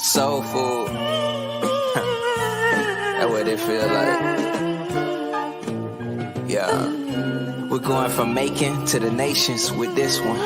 Soul food. That's what it feel like. Yeah. We're going from Macon to the nations with this one.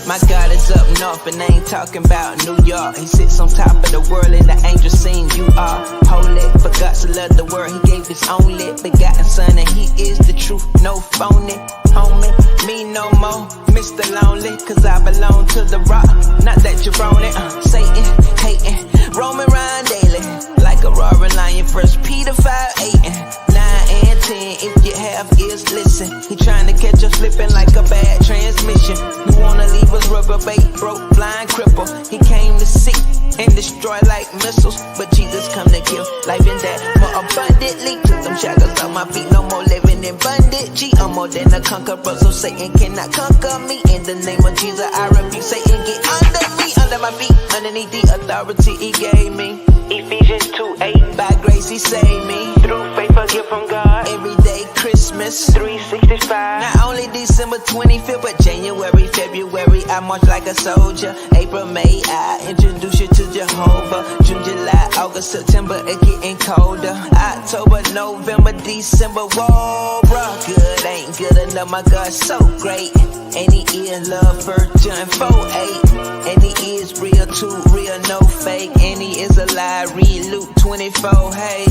My God is up north and I ain't talking about New York. He sits on top of the world and the angels sing, you are holy. For God so loved the world, he gave his only begotten son, and he is the truth, no phony. Homie, me no more, Mr. Lonely, cause I belong to the rock. Not that you're on it, Satan, hating, roaming around daily like a roaring lion. 1 Peter 5:8, 9 and 10. If you have ears, listen. He trying to catch us slipping like a bad transmission. You wanna leave us reprobate, broke, blind, cripple. He came to seek and destroy like missiles, but Jesus come to give life and that more abundantly. Took them shackles off my feet, no more living in bondage. I'm more than a conqueror, so Satan cannot conquer me. In the name of Jesus, I rebuke Satan, get under me, under my feet, underneath the authority he gave me. Ephesians 2:8, by grace he saved me. Through faith I give from God. Every day Christmas 365. Not only December 25th, but January, February I march like a soldier. April, May I introduce you to Jehovah. June, July, August, September it getting colder. October, November, December, whoa, bruh. Good ain't good enough, my God so great. And he is love, 1 John 4:8. And he is real too, real no fake. And he is alive, read Luke 24, hey.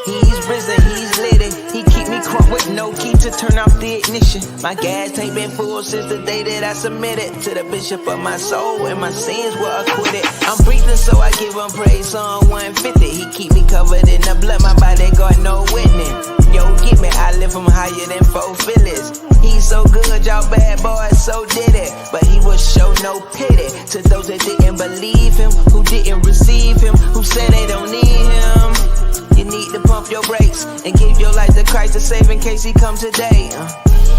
He's risen, he's lit it. He keep me crunk with no key to turn off the ignition. My gas tank been full since the day that I submitted to the bishop of my soul, and my sins were acquitted. I'm breathing, so I give him praise. Psalm 150. He keep me covered in the blood. My body got no witness. Yo, get me, I lift him higher than 4 Phillies. He's so good, y'all bad boys so did it. But he will show no pity to those that didn't believe him, who didn't receive him, who said they don't need him. You need to pump your brakes and give your life to Christ to save in case he come today.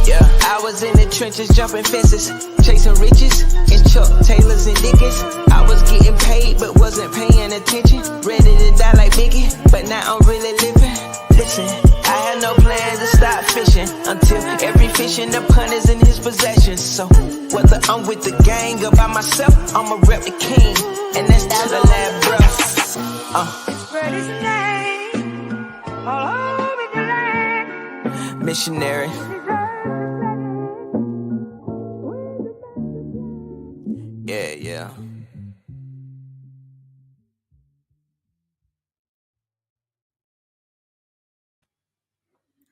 Yeah, I was in the trenches jumping fences, chasing riches in Chuck Taylors and Dickens. I was getting paid but wasn't paying attention, ready to die like Biggie, but now I'm really living. Listen, I had no plans to stop fishing until every fish in the pond is in his possession. So whether I'm with the gang or by myself, I'ma rep the king, and that's to the last breath. Spread his name all over the land. Missionary. Yeah.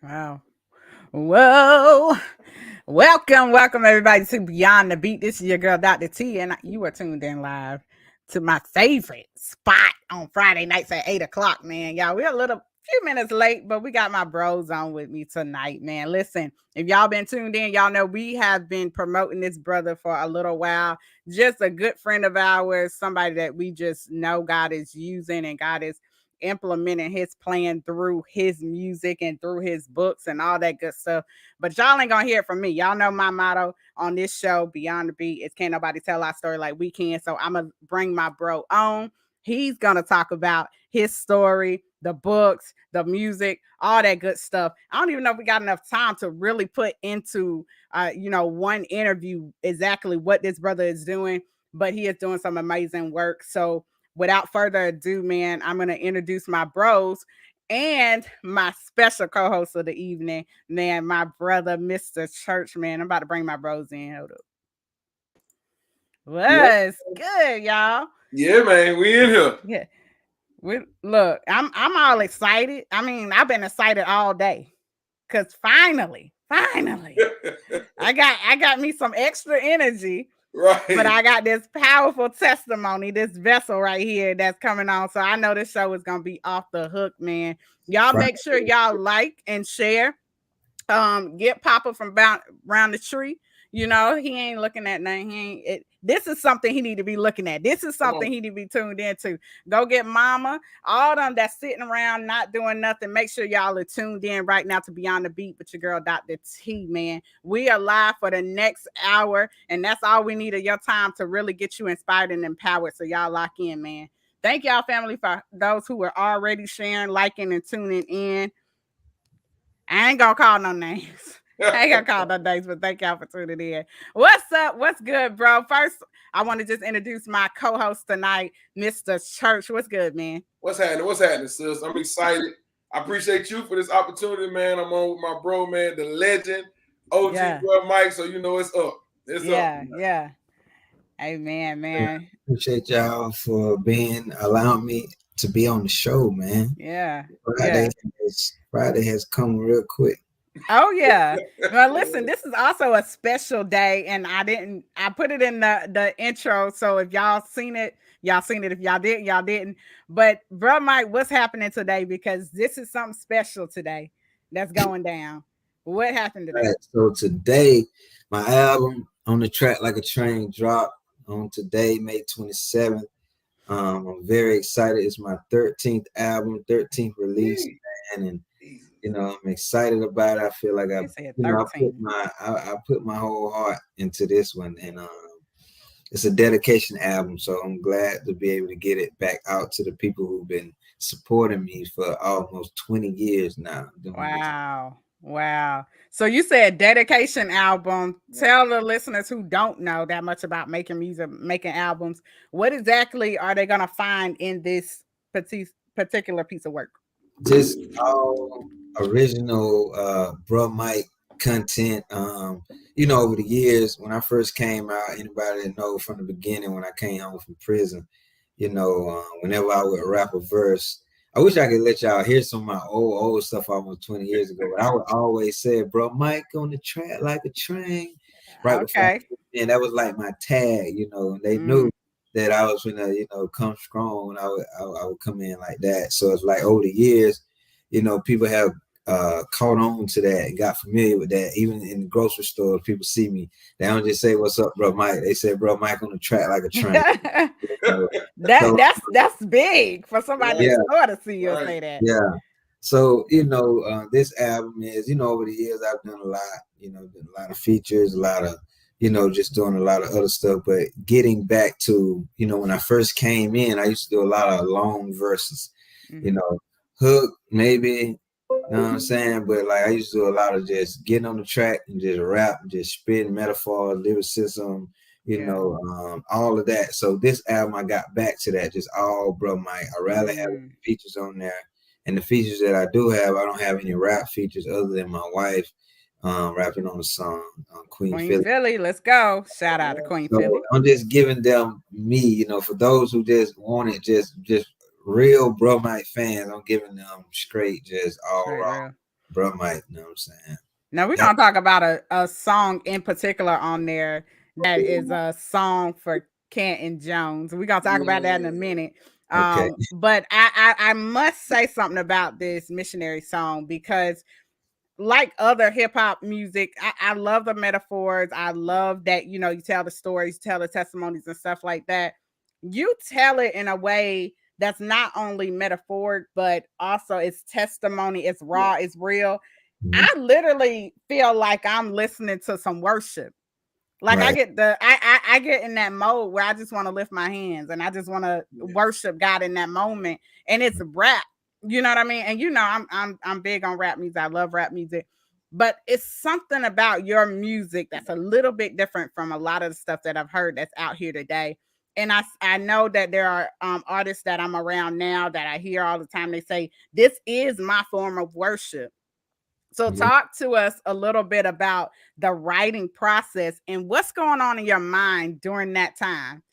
Wow. Whoa. Welcome everybody to Beyond the Beat. This is your girl, Dr. T, and you are tuned in live to my favorite spot on Friday nights at 8 o'clock, man. Y'all, we're a few minutes late, but we got my bros on with me tonight, man. Listen, if y'all been tuned in, y'all know we have been promoting this brother for a little while. Just a good friend of ours, somebody that we just know God is using and God is implementing his plan through his music and through his books and all that good stuff. But y'all ain't gonna hear it from me. Y'all know my motto on this show, Beyond the Beat, is can't nobody tell our story like we can. So I'm gonna bring my bro on. He's gonna talk about his story, the books, the music, all that good stuff. I don't even know if we got enough time to really put into one interview exactly what this brother is doing, but he is doing some amazing work. So without further ado, man, I'm going to introduce my bros and my special co-host of the evening, man, my brother, Mr. Church, man. I'm about to bring my bros in. Hold up. What's good, y'all? Yeah, man, we in here. Yeah. Look, I'm all excited. I mean, I've been excited all day because finally, I got me some extra energy. Right. But I got this powerful testimony, this vessel right here that's coming on. So I know this show is going to be off the hook, man. Y'all make sure y'all like and share. Get Papa from around the tree. You know, he ain't looking at nothing. This is something he need to be looking at. This is something he need to be tuned into. Go get Mama. All them that's sitting around not doing nothing. Make sure y'all are tuned in right now to Beyond the Beat with your girl, Dr. T, man. We are live for the next hour, and that's all we need of your time to really get you inspired and empowered. So y'all lock in, man. Thank y'all, family, for those who were already sharing, liking, and tuning in. I ain't gonna call no names. I ain't gonna call no names, but thank y'all for tuning in. What's up? What's good, bro? First, I want to just introduce my co-host tonight, Mr. Church. What's good, man? What's happening? What's happening, sis? I'm excited. I appreciate you for this opportunity, man. I'm on with my bro, man, the legend, OG BruhMike. So you know it's up. It's up. Yeah. Amen, man. Appreciate y'all for allowing me to be on the show, man. Yeah. Friday has come real quick. Oh yeah. Well, listen, this is also a special day, and I put it in the intro. So if y'all seen it, y'all seen it. If y'all didn't, y'all didn't. But BruhMike, what's happening today? Because this is something special today that's going down. What happened today? Right, so today, my album On the Track Like a Train dropped on today, May 27th. I'm very excited. It's my 13th album, 13th release, man, and I'm excited about it. I feel like I put my whole heart into this one, and it's a dedication album. So I'm glad to be able to get it back out to the people who've been supporting me for almost 20 years now. Wow. So you said dedication album. Tell the listeners who don't know that much about making music, making albums, what exactly are they going to find in this particular piece of work? Just all original BruhMike content. Over the years, when I first came out, anybody that know from the beginning when I came home from prison, whenever I would rap a verse, I wish I could let y'all hear some of my old stuff almost 20 years ago. But I would always say, BruhMike on the track like a train. Right. Okay. And that was like my tag, and they knew that I was gonna, come strong when I would come in like that. So it's like over the years, people have caught on to that and got familiar with that. Even in the grocery store, people see me. They don't just say, "What's up, BruhMike?" They say, "BruhMike on the track like a train." That's big for somebody in the store to see you say that. Yeah. So this album is, over the years I've done a lot. Done a lot of features, a lot of just doing a lot of other stuff. But getting back to when I first came in, I used to do a lot of long verses. Hook maybe. You know what I'm saying? But like I used to do a lot of just getting on the track and just rap, just spitting metaphors, lyricism, all of that. So this album, I got back to that, just all BruhMike. I rather have features on there. And the features that I do have, I don't have any rap features other than my wife rapping on the song, Queen Philly. Let's go. Shout out to Queen Philly. I'm just giving them me, for those who just want it, just real BruhMike fans. I'm giving them straight, just all raw BruhMike. You know what I'm saying? Now we're gonna talk about a song in particular on there that is a song for Canton Jones. We're gonna talk about that in a minute. Okay. But I must say something about this missionary song because, like other hip hop music, I love the metaphors. I love that you tell the stories, tell the testimonies and stuff like that. You tell it in a way that's not only metaphoric, but also it's testimony, it's raw, it's real. I literally feel like I'm listening to some worship. Like I get I get in that mode where I just want to lift my hands and I just want to worship God in that moment. And it's rap. You know what I mean? And I'm big on rap music. I love rap music. But it's something about your music that's a little bit different from a lot of the stuff that I've heard that's out here today. And I know that there are artists that I'm around now that I hear all the time. They say, this is my form of worship. So talk to us a little bit about the writing process and what's going on in your mind during that time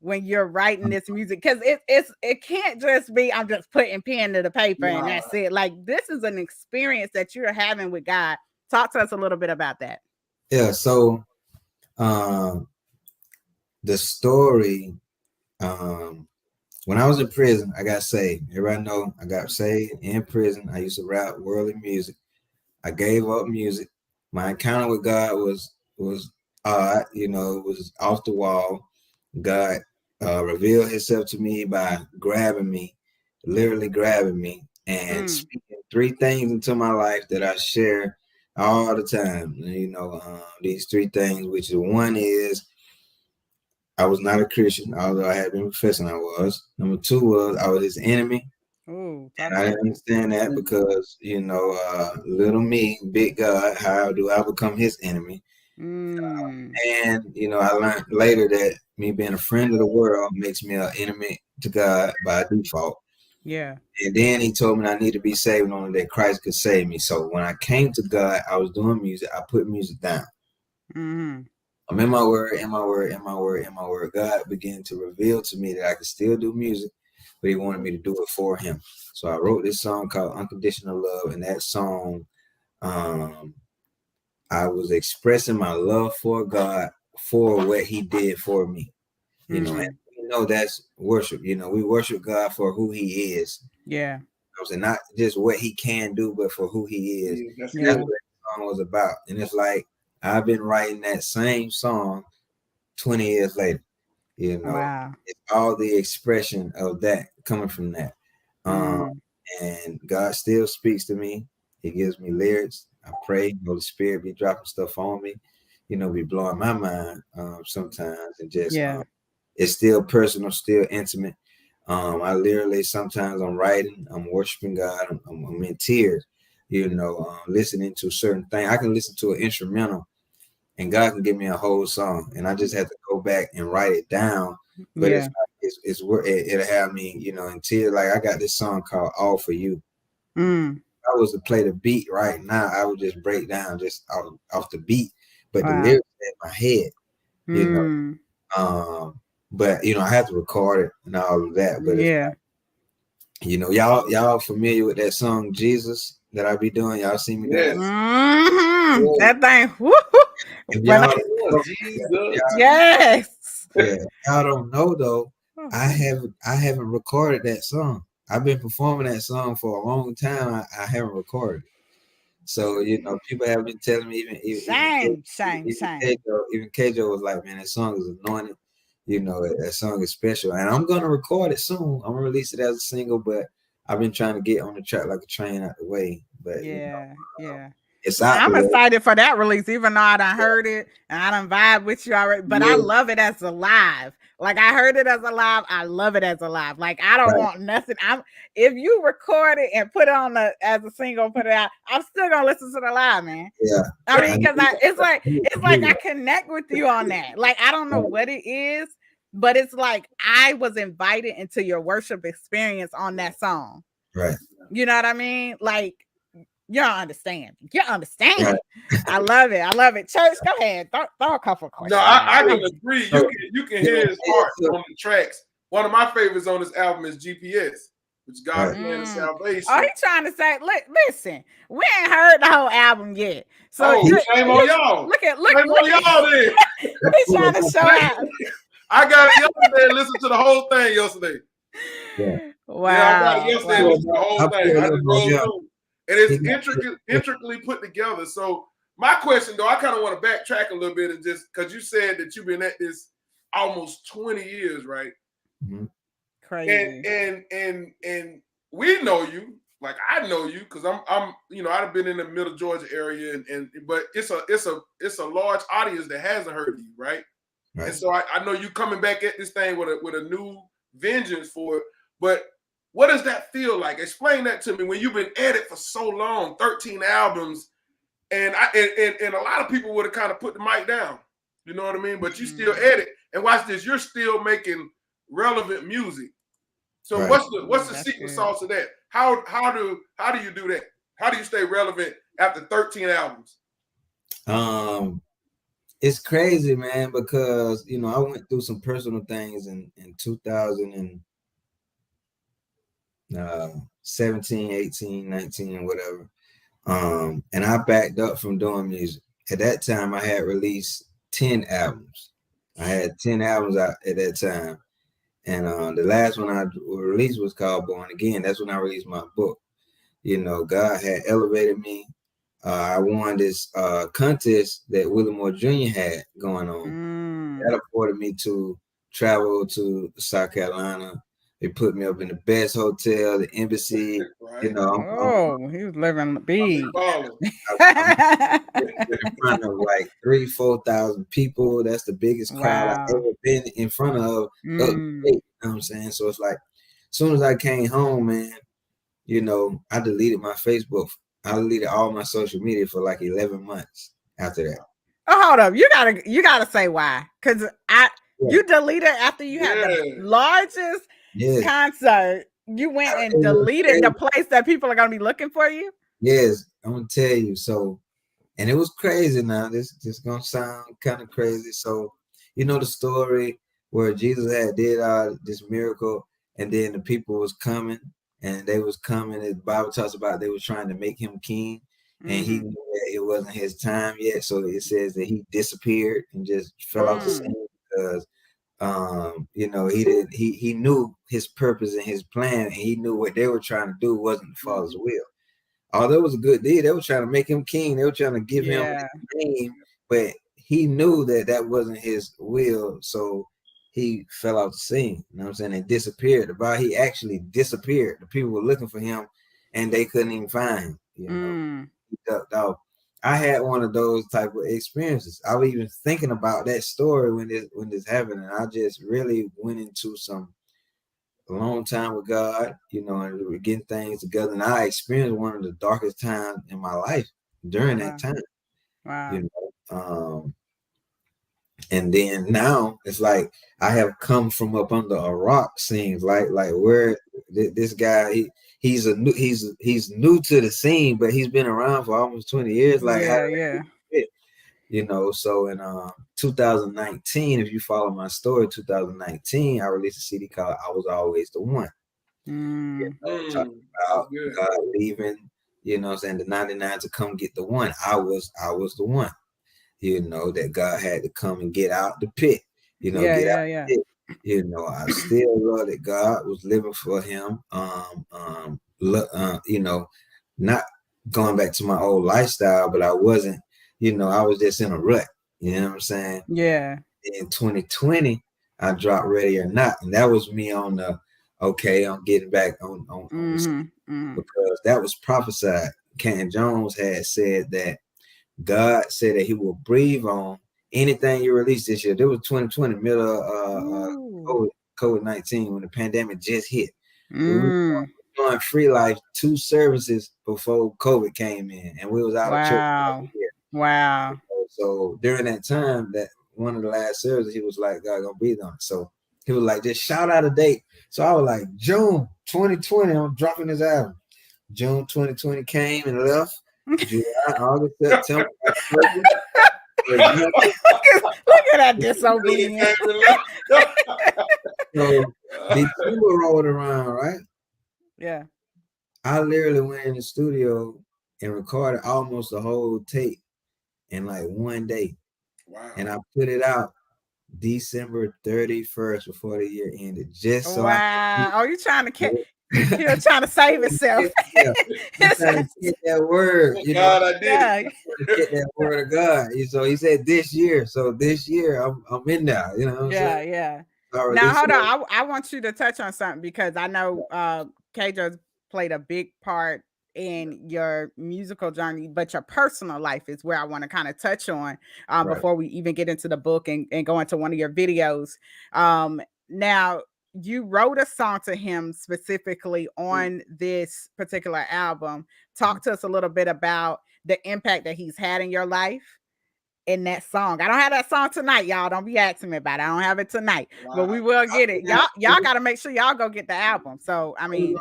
when you're writing this music. Because it can't just be, I'm just putting pen to the paper and that's it. Like, this is an experience that you're having with God. Talk to us a little bit about that. Yeah. So the story, when I was in prison, I got saved. Everybody know I got saved in prison. I used to rap worldly music. I gave up music. My encounter with God was odd, it was off the wall. God revealed himself to me by grabbing me, literally grabbing me, and speaking three things into my life that I share all the time. These three things, which is one is I was not a Christian, although I had been professing I was. Number two was I was his enemy. And I didn't understand that because, little me, big God, how do I become his enemy? And I learned later that me being a friend of the world makes me an enemy to God by default. Yeah. And then he told me I need to be saved, and only that Christ could save me. So when I came to God, I was doing music. I put music down. I'm in my word, in my word, in my word, in my word. God began to reveal to me that I could still do music, but he wanted me to do it for him. So I wrote this song called Unconditional Love. And that song, I was expressing my love for God for what he did for me. And that's worship. We worship God for who he is. Yeah. And not just what he can do, but for who he is. That's what that song was about. And it's like I've been writing that same song 20 years later. Wow. It's all the expression of that coming from that. And God still speaks to me. He gives me lyrics. I pray. Holy Spirit be dropping stuff on me. Be blowing my mind sometimes. And just it's still personal, still intimate. I literally sometimes I'm writing, I'm worshiping God, I'm in tears, listening to a certain thing. I can listen to an instrumental and God can give me a whole song, and I just have to go back and write it down. But it's where it'll have me, in tears. Like I got this song called All For You. If I was to play the beat right now, I would just break down just off the beat, but the lyrics in my head, but I have to record it and all of that. But y'all familiar with that song Jesus that I be doing? Y'all see me dance? That thing. Yes. Yeah. Y'all don't know though. I haven't recorded that song. I've been performing that song for a long time. I haven't recorded it. So people have been telling me even K.J. was like, man, that song is anointed. That song is special, and I'm gonna record it soon. I'm gonna release it as a single, but I've been trying to get on the track like a train out the way. But it's out. I'm excited for that release, even though I done heard it and I done vibe with you already. But I love it as a live. Like I heard it as a live, I love it as a live. Like I don't want nothing. If you record it and put it on as a single, put it out, I'm still gonna listen to the live, man. Yeah. I mean, because it's like I connect with you on that. Like I don't know what it is, but it's like I was invited into your worship experience on that song. Right. You know what I mean? Like you understand. Right. I love it. Church, go ahead. Throw a couple of questions. No, I can agree. You can hear his heart on the tracks. One of my favorites on this album is GPS, which is God Plan of Salvation. Oh, he's trying to say, listen, we ain't heard the whole album yet. So shame on y'all. Look shame on y'all then. He's trying to show out. I got it yesterday and listened to the whole thing yesterday. Wow. Yeah, I got it yesterday and listened to the whole thing. I just rolled through. And it's intricately put together. So my question, though, I kind of want to backtrack a little bit and just because you said that you've been at this almost 20 years, right? Mm-hmm. Crazy. And we know you, like I know you, because I'm I've been in the Middle Georgia area, but it's a large audience that hasn't heard of you, right? And so I know you coming back at this thing with a new vengeance for it, but. What does that feel like? Explain that to me when you've been at it for so long, 13 albums, and a lot of people would have kind of put the mic down. You know what I mean? But you still at it. And watch this, you're still making relevant music. So what's the secret sauce of that? How do you do that? How do you stay relevant after 13 albums? It's crazy, man, because I went through some personal things in 17, 18, 19, whatever. And I backed up from doing music. At that time, I had released 10 albums. I had 10 albums out at that time. And the last one I released was called Born Again. That's when I released my book. God had elevated me. I won this contest that Willie Moore Jr. had going on. That afforded me to travel to South Carolina. They put me up in the best hotel, the embassy. He was living big. In front of like 3,000-4,000 people. That's the biggest crowd I've ever been in front of. You know what I'm saying? So it's like, as soon as I came home, man, I deleted my Facebook. I deleted all my social media for like 11 months after that. Oh, hold up. You gotta say why. Cause you deleted after you had the largest concert. You went and deleted the place that people are gonna be looking for you. Yes, I'm gonna tell you. So, and it was crazy. Now this gonna sound kind of crazy. So, you know the story where Jesus had did this miracle, and then the people was coming, and they was coming. The Bible talks about they was trying to make him king, and he knew that it wasn't his time yet. So it says that he disappeared and just fell off the scene because you know, he knew his purpose and his plan, and he knew what they were trying to do wasn't the Father's will. Although it was a good deed, they were trying to make him king. They were trying to give him his name, but he knew that that wasn't his will, so he fell off the scene. You know what I'm saying? And disappeared. About he actually disappeared. The people were looking for him, and they couldn't even find him. You know, he ducked off. I had one of those type of experiences. I was even thinking about that story when this happened, and I just really went into a long time with God, you know, and we were getting things together. And I experienced one of the darkest times in my life during that time. Wow. You know, and then now it's like I have come from up under a rock. Seems like where this guy he's new to the scene, but he's been around for almost 20 years. Like you know, so in 2019, if you follow my story, 2019, I released a CD called "I Was Always the One." You know, talking about God leaving, you know, saying the 99 to come get the one. I was the one. You know, that God had to come and get out the pit. You know, get out the pit. You know, I still love that God was living for him. You know, not going back to my old lifestyle, but I wasn't, you know, I was just in a rut. You know what I'm saying? Yeah. In 2020, I dropped Ready or Not, and that was me on the okay, I'm getting back on because that was prophesied. Canton Jones had said that God said that he will breathe on anything you release this year. There was 2020, middle of COVID-19, when the pandemic just hit. We were doing Free Life 2 services before COVID came in, and we was out of church. Wow. So during that time, that one of the last services, he was like, God gonna breathe on it. So he was like, just shout out a date. So I was like, June 2020, I'm dropping this album. June 2020 came and left. July, August, September, October. Look at that disobedience. So December rolled around, right? Yeah. I literally went in the studio and recorded almost the whole tape in like one day. Wow. And I put it out December 31st before the year ended. Just so you trying to he was trying to save himself. He's trying to get that word. You God, know, I did to get that word of God. So he said this year. So this year I'm in there. You know what I'm saying? Yeah. Now hold on. I want you to touch on something because I know K.J.'s played a big part in your musical journey, but your personal life is where I want to kind of touch on before we even get into the book and go into one of your videos. Now, you wrote a song to him specifically on this particular album. Talk to us a little bit about the impact that he's had in your life in that song. I don't have that song tonight, y'all. Don't be asking me about it. I don't have it tonight, but we will get it. Y'all got to make sure y'all go get the album. So, I mean,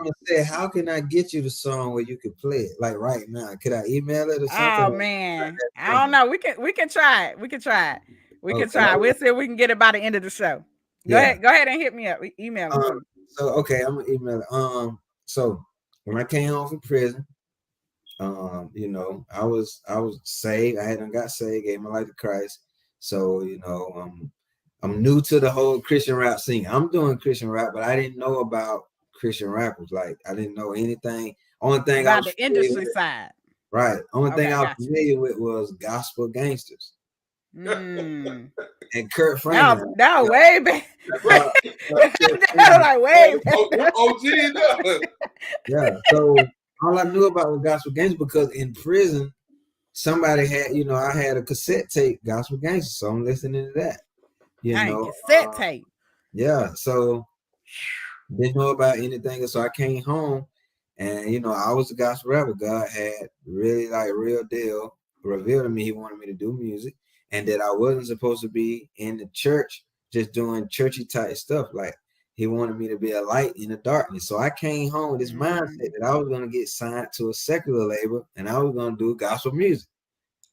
how can I get you the song where you can play it like right now? Could I email it or something? Oh man, I don't know. We can try it. We can try it. We'll see if we can get it by the end of the show. Go ahead and hit me up. Email me. So okay, I'm gonna email it. So when I came home from prison, you know, I was saved. I hadn't got saved, gave my life to Christ. So, you know, I'm new to the whole Christian rap scene. I'm doing Christian rap, but I didn't know about Christian rappers. Like I didn't know anything. Only thing about the industry side. Right. Only thing I was familiar with was gospel gangsters. And Kurt Franklin. No, way back. Like way back. OG. Yeah. So all I knew about was gospel gangsters because in prison, somebody had, you know, I had a cassette tape, gospel gangsters, so I'm listening to that. You know, cassette tape. Yeah. So didn't know about anything. So I came home and, you know, I was a gospel rapper. God had really like real deal revealed to me. He wanted me to do music. and that I wasn't supposed to be in the church just doing churchy type stuff. Like he wanted me to be a light in the darkness. So I came home with this mindset that I was going to get signed to a secular label and I was going to do gospel music.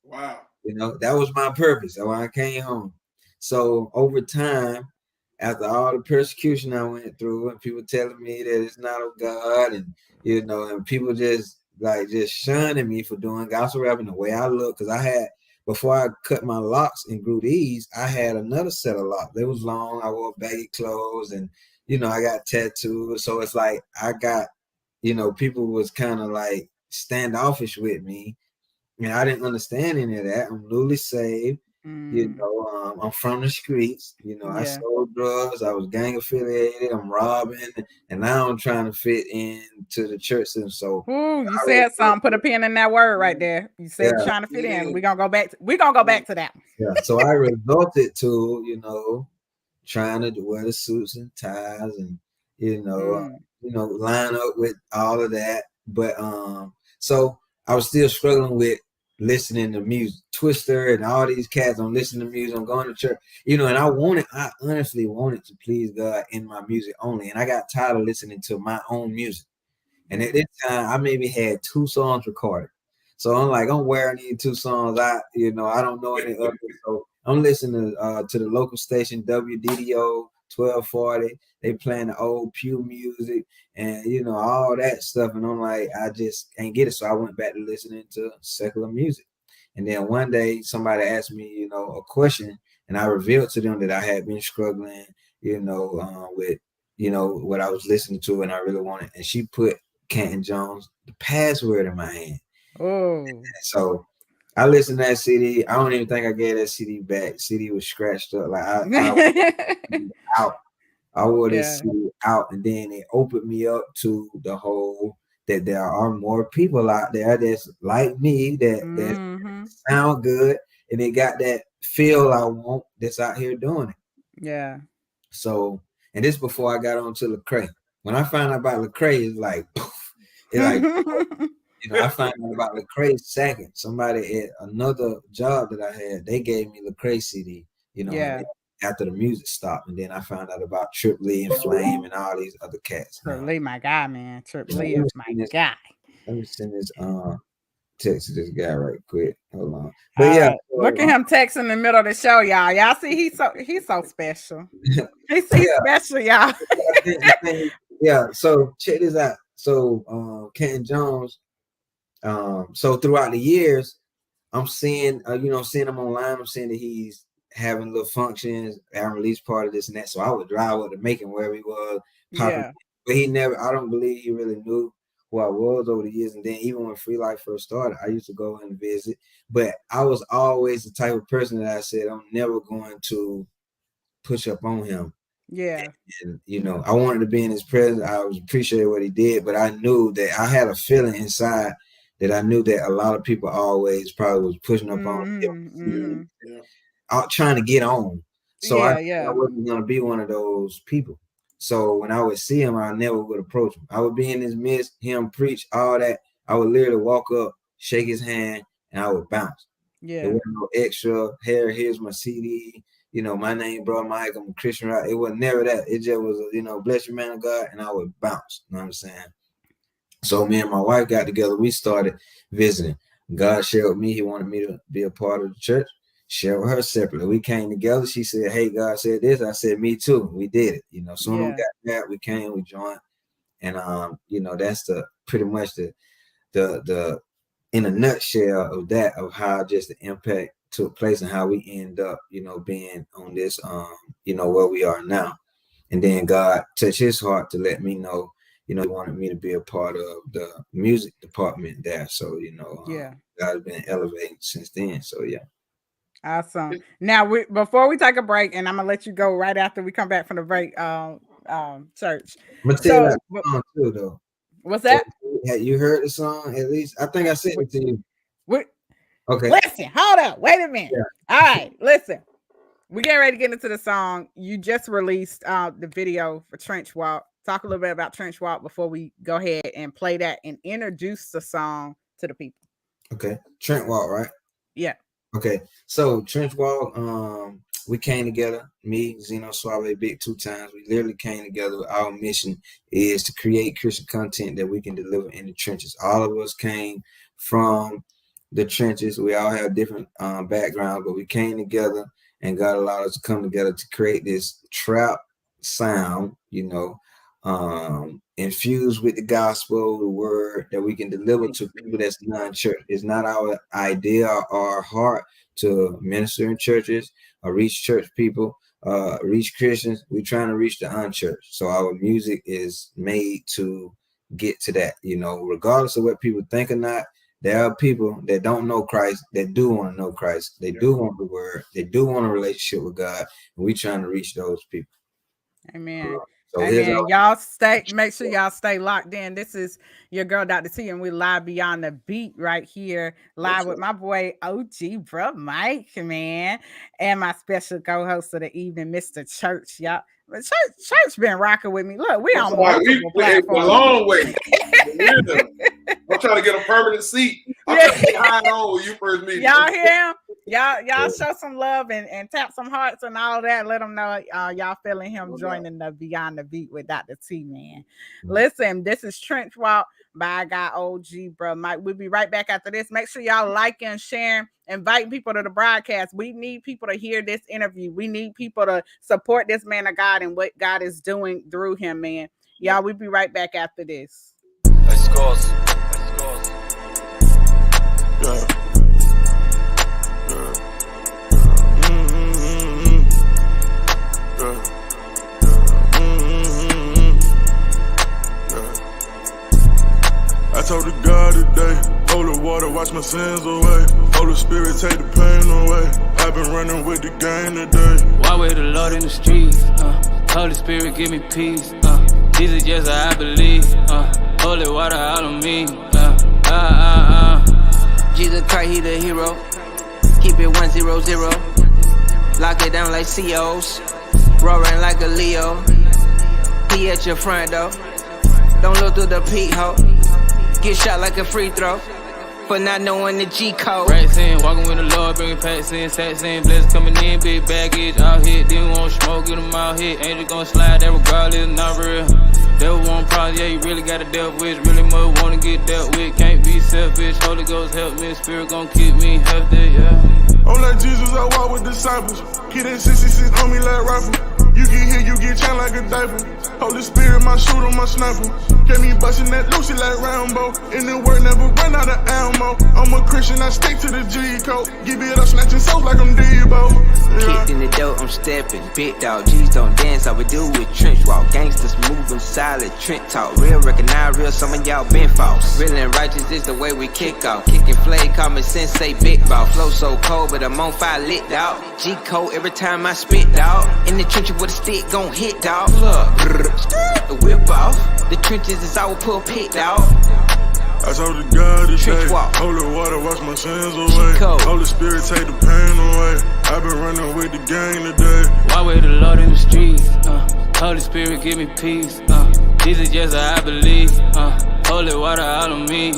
Wow. That was my purpose when I came home. So over time, after all the persecution I went through and people telling me that it's not of God and, and people just shunning me for doing gospel rapping the way I look. Cause before I cut my locks and grew these, I had another set of locks. They was long. I wore baggy clothes and, I got tattoos. So it's like, I got, people was kind of like standoffish with me. And I didn't understand any of that. I'm newly saved. I'm from the streets. I sold drugs. I was gang affiliated. I'm robbing, and now I'm trying to fit into the church system. So, you said something. Put a pin in that word right there. You said you're trying to fit in. We're gonna go back. We're gonna go back to that. Yeah. So I resulted to trying to wear the suits and ties and line up with all of that. But so I was still struggling with listening to music, Twister and all these cats. I'm listening to music. I'm going to church, and I honestly wanted to please God in my music only. And I got tired of listening to my own music. And at this time, I maybe had 2 songs recorded. So I'm like, I'm wearing these 2 songs. I don't know any others. So I'm listening to the local station WDDO 1240. They playing the old Pew music and all that stuff. And I'm like, I just ain't get it. So I went back to listening to secular music. And then one day somebody asked me, a question, and I revealed to them that I had been struggling, with what I was listening to, and I really wanted. And she put Canton Jones, The Password, in my hand. Oh. So I listened to that CD. I don't even think I gave that CD back. CD was scratched up. Like I wore this CD out, and then it opened me up to the whole that there are more people out there that's like me that sound good, and they got that feel I want that's out here doing it. Yeah. So, and this before I got on to Lecrae. When I found out about Lecrae, it's like, poof, I found out about Lecrae second. Somebody at another job that I had, they gave me Lecrae CD, after the music stopped. And then I found out about Trip Lee and Flame and all these other cats. Trip Lee, my guy, man. Trip Lee is my guy. Let me send this text to this guy right quick. Hold on. But right. Look at him texting in the middle of the show, y'all. Y'all see he's so special. He's special, y'all. Yeah, so check this out. So Canton Jones, so throughout the years, I'm seeing seeing him online. I'm seeing that he's having little functions, having release party, this and that. So I would drive up to Macon wherever he was, popping. But I don't believe he really knew who I was over the years. And then even when Free Life first started, I used to go and visit. But I was always the type of person that I said, I'm never going to push up on him. Yeah. And I wanted to be in his presence. I was appreciating what he did, but I knew that I had a feeling inside that I knew that a lot of people always probably was pushing up on him, trying to get on. So I wasn't going to be one of those people. So when I would see him, I never would approach him. I would be in his midst, him preach, all that. I would literally walk up, shake his hand, and I would bounce. Yeah. There wasn't no extra, here's my CD. My name, BruhMike, I'm a Christian, right? It was never that. It just was, bless you, man of God, and I would bounce. You know what I'm saying? So me and my wife got together. We started visiting. God shared with me. He wanted me to be a part of the church. Share with her separately. We came together. She said, hey, God said this. I said, me too. We did it. Soon as we got that, we came, we joined. And, that's pretty much the in a nutshell of that, of how just the impact took place and how we end up, being on this, where we are now. And then God touched his heart to let me know, he wanted me to be a part of the music department there. So, God's been elevating since then. So, yeah. Awesome. Now, before we take a break, and I'm gonna let you go right after we come back from the break, Church. I'm gonna tell you that song too, though. What's that? Have you heard the song at least? I think I sent it to you. Okay. Listen, hold up. Wait a minute. Yeah. All right, listen. We getting ready to get into the song. You just released the video for Trench Walk. Talk a little bit about Trench Walk before we go ahead and play that and introduce the song to the people. Okay. Trench Walk, right? Yeah. Okay, so Trench Walk, we came together, me, Zeno Suave, Big 2 times. We literally came together. Our mission is to create Christian content that we can deliver in the trenches. All of us came from the trenches. We all have different backgrounds, but we came together and God allowed us to come together to create this trap sound, infused with the gospel, the word that we can deliver to people that's non-church. It's not our idea or our heart to minister in churches or reach church people, reach Christians. We're trying to reach the unchurched. So our music is made to get to that, regardless of what people think or not. There are people that don't know Christ that do want to know Christ. They do want the word. They do want a relationship with God. And we're trying to reach those people. Amen. So Amen. Y'all make sure y'all stay locked in. This is your girl, Dr. T, and we live beyond the beat right here, live with my boy OG BruhMike, man, and my special co-host of the evening, Mr. C.H.U.R.C.H. Y'all. Church been rocking with me. Look, we on multiple platforms. A long way. I'm trying to get a permanent seat. I'm trying to get high on when you first meet. Y'all hear him? Y'all show some love and tap some hearts and all that. Let them know y'all feeling him joining the Beyond the Beat with Dr. T, man. Listen, this is Trench Walk by our guy OG BruhMike. We'll be right back after this. Make sure y'all like and share, invite people to the broadcast. We need people to hear this interview. We need people to support this man of God and what God is doing through him, man. Y'all, we'll be right back after this. Let's go. Yeah. I told the God today, holy water, wash my sins away. Holy Spirit, take the pain away. I've been running with the gang today. Walk with the Lord in the streets. Holy Spirit, give me peace. Jesus, yes, I believe. Holy water out on me. Jesus Christ, he the hero. Keep it 100. Lock it down like COs. Roaring like a Leo. He at your front door. Don't look through the peephole. Get shot like a free throw. For not knowing the G code. Rats in, walking with the Lord, bringing packs in, sacks in, blessings coming in, big baggage out here. Didn't want smoke, get them out here. Ain't just gonna slide, that regardless, not real. Devil want problems, yeah, you really gotta deal with. Really more wanna get dealt with. Can't be selfish, Holy Ghost help me. Spirit gon' keep me healthy, yeah. Oh, like Jesus, I walk with disciples. Keep that 66 on me like rifle. You get hit, you get chained like a diaper. Holy Spirit, my shooter, my sniper. Get me bustin' that Lucy like Rambo. In the word, never run out of ammo. I'm a Christian, I stick to the G code. Give it up, snatching souls like I'm Debo. Yeah. Kicked in the door, I'm stepping. Big dog, G's don't dance, all we do with trench walk. Gangsters moving solid, Trent talk. Real, recognize real, some of y'all been false. Real and righteous is the way we kick off. Kicking flay, common sense, say big ball. Flow so cold, but I'm on fire lit, dog. G code every time I spit, dog. In the trenches with a stick, gon' hit, dog. Look, the whip off. The trenches is our pulpit, dog. I told the God today, holy water, wash my sins away. Holy Spirit, take the pain away. I've been running with the gang today. Walk with the Lord in the streets. Holy Spirit, give me peace. Jesus, yes, I believe. Holy water out on me.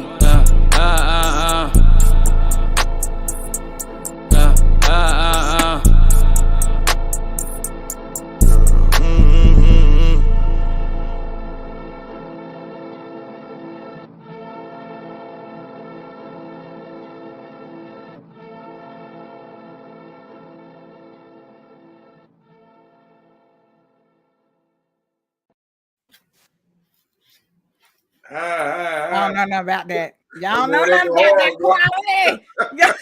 I don't know nothing about that. Y'all know nothing about that quality. Y'all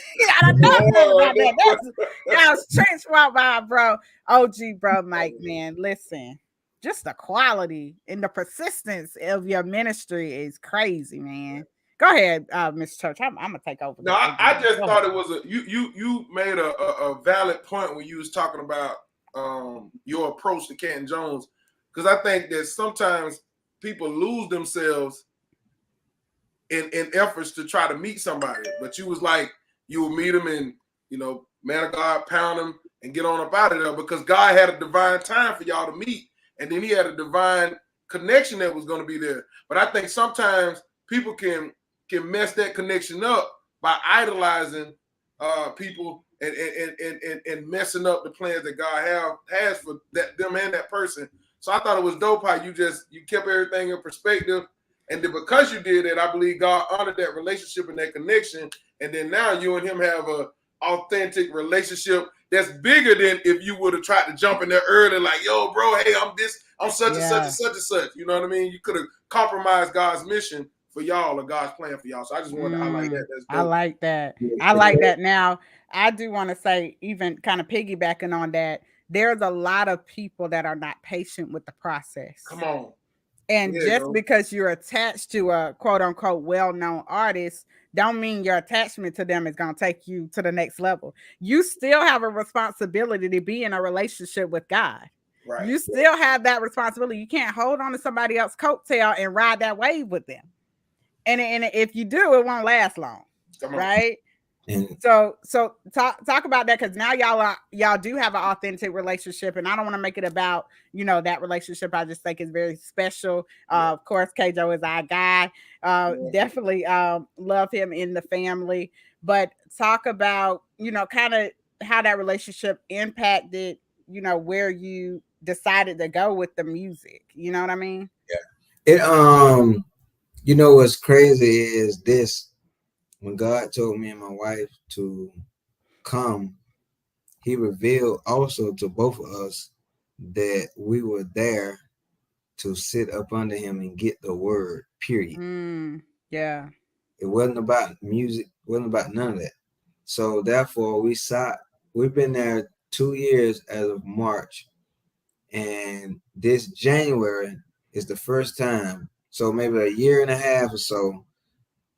don't know nothing about that. Y'all's Trench Walk by bro. OG BruhMike, man. Listen, just the quality and the persistence of your ministry is crazy, man. Go ahead, Mr. Church. I'm gonna take over. No, I just thought it was you made a valid point when you was talking about your approach to Canton Jones, because I think that sometimes people lose themselves in efforts to try to meet somebody. But you was like, you will meet them and, man of God, pound them and get on up out of there, because God had a divine time for y'all to meet. And then he had a divine connection that was going to be there. But I think sometimes people can mess that connection up by idolizing people and messing up the plans that God has for them and that person. So I thought it was dope how you kept everything in perspective. And then because you did that, I believe God honored that relationship and that connection. And then now you and him have a authentic relationship that's bigger than if you would have tried to jump in there early, like, yo, bro, hey, I'm such and such and such and such. You know what I mean? You could have compromised God's mission for y'all or God's plan for y'all. So I just wanted to highlight that. That's dope. I like that. I like that. Now, I do want to say, even kind of piggybacking on that, there's a lot of people that are not patient with the process. Come on. And just because you're attached to a quote unquote well-known artist, don't mean your attachment to them is going to take you to the next level. You still have a responsibility to be in a relationship with God. Right. You still have that responsibility. You can't hold on to somebody else's coattail and ride that wave with them. And if you do, it won't last long. Right. So talk about that, because now y'all do have an authentic relationship, and I don't want to make it about that relationship. I just think it's very special. Of course, K.J. is our guy. Definitely love him in the family. But talk about kind of how that relationship impacted where you decided to go with the music. You know what I mean? Yeah. It what's crazy is this. When God told me and my wife to come, he revealed also to both of us that we were there to sit up under him and get the word, period. Yeah. It wasn't about music, wasn't about none of that. So therefore we've been there 2 years as of March. And this January is the first time. So maybe a year and a half or so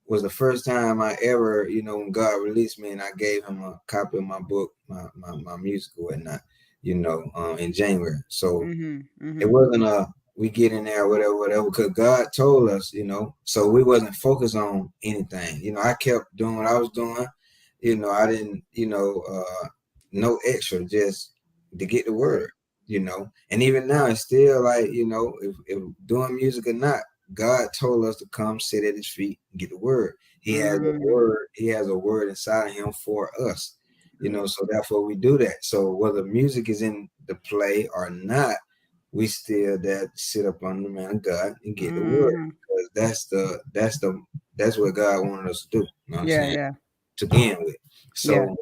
was the first time I ever, when God released me and I gave him a copy of my book, my music or whatnot, in January. So it wasn't we get in there, whatever, because God told us, so we wasn't focused on anything. I kept doing what I was doing. I didn't, no extra, just to get the word, and even now it's still like, if doing music or not, God told us to come sit at his feet and get the word. He has a word. He has a word inside of him for us, so therefore we do that. So whether music is in the play or not, we still that sit up on the man of God and get the word. Because that's what God wanted us to do. You know what I'm saying? Yeah. To begin with. So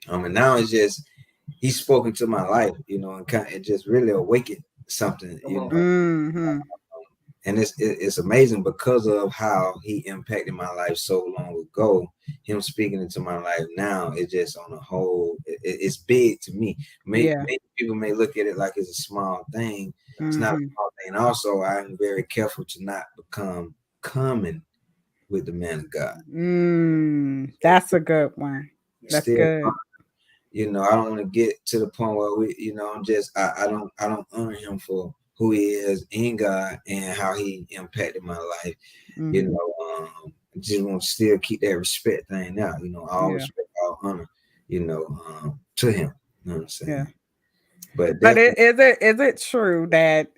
and now it's just he's spoken to my life, and it just really awakened something, and it's amazing because of how he impacted my life so long ago. Him speaking into my life now, it's just on a whole, it's big to me. Many people may look at it like it's a small thing. It's not a small thing. And also, I'm very careful to not become common with the man of God. That's a good one. That's good. I don't want to get to the point where we, I don't honor him for who he is in God and how he impacted my life. Just want to still keep that respect thing now. All respect, all honor, to him. You know what I'm saying? Yeah. But is it true that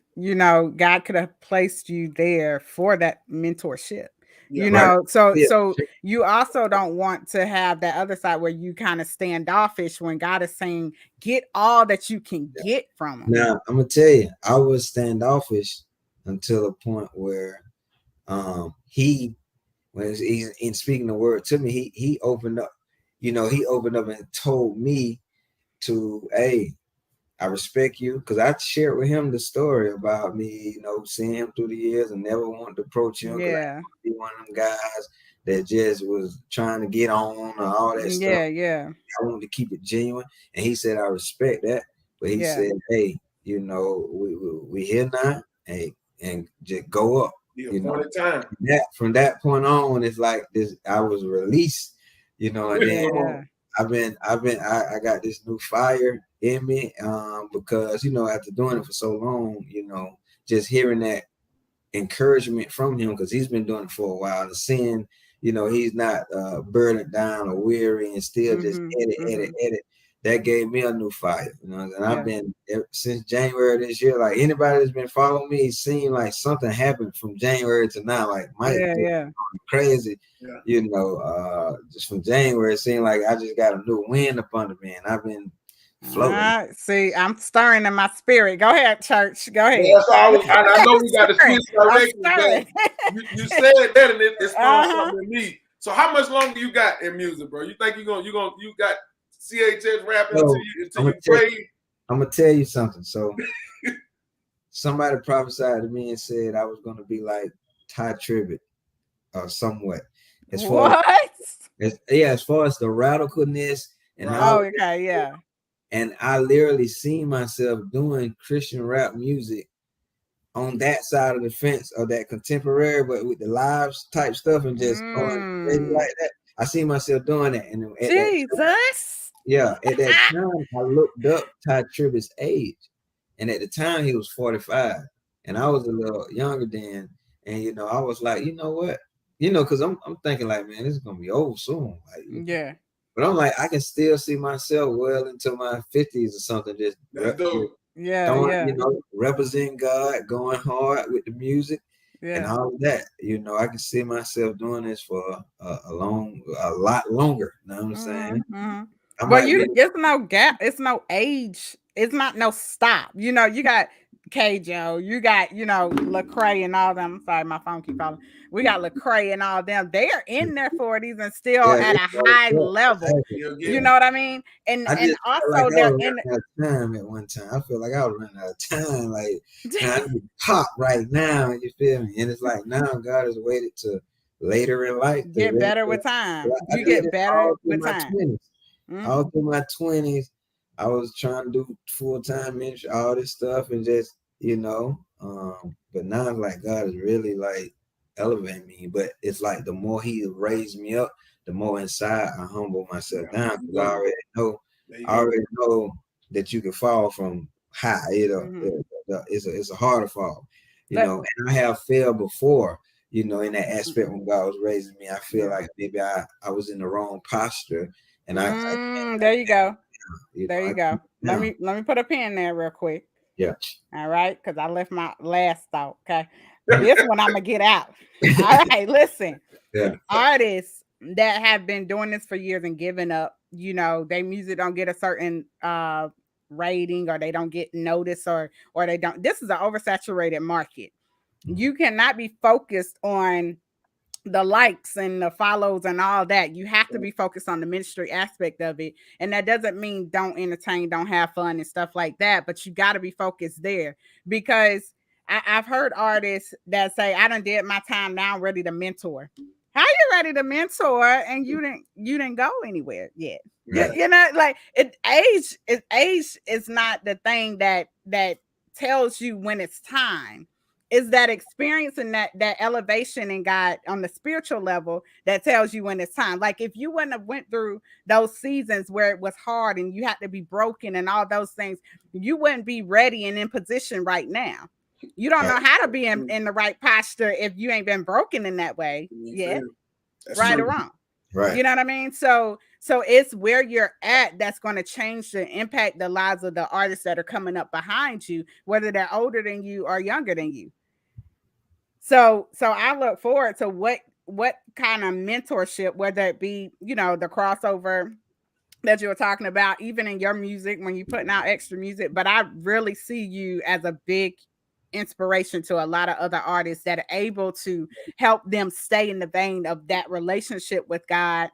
God could have placed you there for that mentorship? So you also don't want to have that other side where you kind of standoffish when God is saying, get all that you can get from him. Now, I'm going to tell you, I was standoffish until a point where when he's in speaking the word to me, he opened up, he opened up and told me to, hey, I respect you, because I shared with him the story about me, seeing him through the years and never wanted to approach him. Yeah. I be one of them guys that just was trying to get on or all that stuff. Yeah. I wanted to keep it genuine. And he said, I respect that. But he said, hey, we here now, and just go up. Time. From that point on, it's like this, I was released, and then I got this new fire in me, because after doing it for so long, just hearing that encouragement from him, because he's been doing it for a while, and seeing he's not burdened down or weary and still just edit. that gave me a new fire, you know. And I've Yeah. been since January this year. Like anybody that's been following me, it seemed like something happened from January to now. Like Mike Yeah, just yeah. crazy, Yeah. you know. Just from January, it seemed like I just got a new wind up under me, and I've been floating. See, I'm stirring in my spirit. Go ahead, church. Go ahead. Yeah, so I know we got to switch I'm directions, but stirring. you said that and it spawned Uh-huh. something in me. So how much longer you got in music, bro? You think you got C.H.H. rapping So until you pray? I'm gonna tell you something. So somebody prophesied to me and said I was gonna be like Ty Tribbett or somewhat. As far What? as far as the radicalness and Right. all Oh, okay, yeah. and I literally see myself doing Christian rap music on that side of the fence of that contemporary, but with the live type stuff and just going crazy like that. I see myself doing that. And at that Jesus. at that time, I looked up Ty Tribbett's age. And at the time, he was 45. And I was a little younger then. And, you know, I was like, you know what? You know, because I'm thinking like, man, this is going to be over soon. Like, Yeah. but I'm like, I can still see myself well into my 50s or something, just Yeah, throwing, yeah. you know, representing God, going hard with the music and Yeah. all of that. You know, I can see myself doing this for a lot longer. You know what I'm saying? Mm-hmm. I Well, might be. it's no gap. It's no age. It's not no stop. You know, you got K-Joe, you got, you know, Lecrae and all them. Sorry, my phone keep calling. We got Lecrae and all them. They are in their 40s and still Yeah, at a high level. exactly. You know what I mean? And I just felt like also I they're was in running out of time at one time. I feel like I was running out of time. Like, man, I need to pop right now. You feel me? And it's like now God has waited to later in life to get really. better with time. I You did get it better all through with my time. 20s. All Mm-hmm. through my 20s, I was trying to do full-time ministry, all this stuff, and just, you know, but now it's like God is really like elevating me. But it's like the more He raised me up, the more inside I humble myself down because I already know that you can fall from high. It's a harder fall, you But know. And I have failed before, you know, in that aspect when God was raising me. I feel like maybe I was in the wrong posture. And there you go. you There know, you go. Let now. me put a pin there real quick. Yeah. All right, because I left my last thought. Okay. This one I'm gonna get out. All right, listen. Yeah. Artists that have been doing this for years and giving up, you know, their music don't get a certain rating or they don't get noticed or they don't. This is an oversaturated market. You cannot be focused on the likes and the follows and all that. You have to be focused on the ministry aspect of it. And that doesn't mean don't entertain, don't have fun and stuff like that. But you got to be focused there because I've heard artists that say, I done did my time, now I'm ready to mentor. How you ready to mentor and you didn't go anywhere yet? Right. You know, like age is not the thing that tells you when it's time. Is that experience and that elevation in God on the spiritual level that tells you when it's time. Like if you wouldn't have went through those seasons where it was hard and you had to be broken and all those things, you wouldn't be ready and in position right now. You don't know how to be in the right posture if you ain't been broken in that way yet, right or wrong. Right. You know what I mean? So it's where you're at that's going to change the impact the lives of the artists that are coming up behind you, whether they're older than you or younger than you. So I look forward to what kind of mentorship, whether it be, you know, the crossover that you were talking about, even in your music when you're putting out extra music. But I really see you as a big inspiration to a lot of other artists that are able to help them stay in the vein of that relationship with God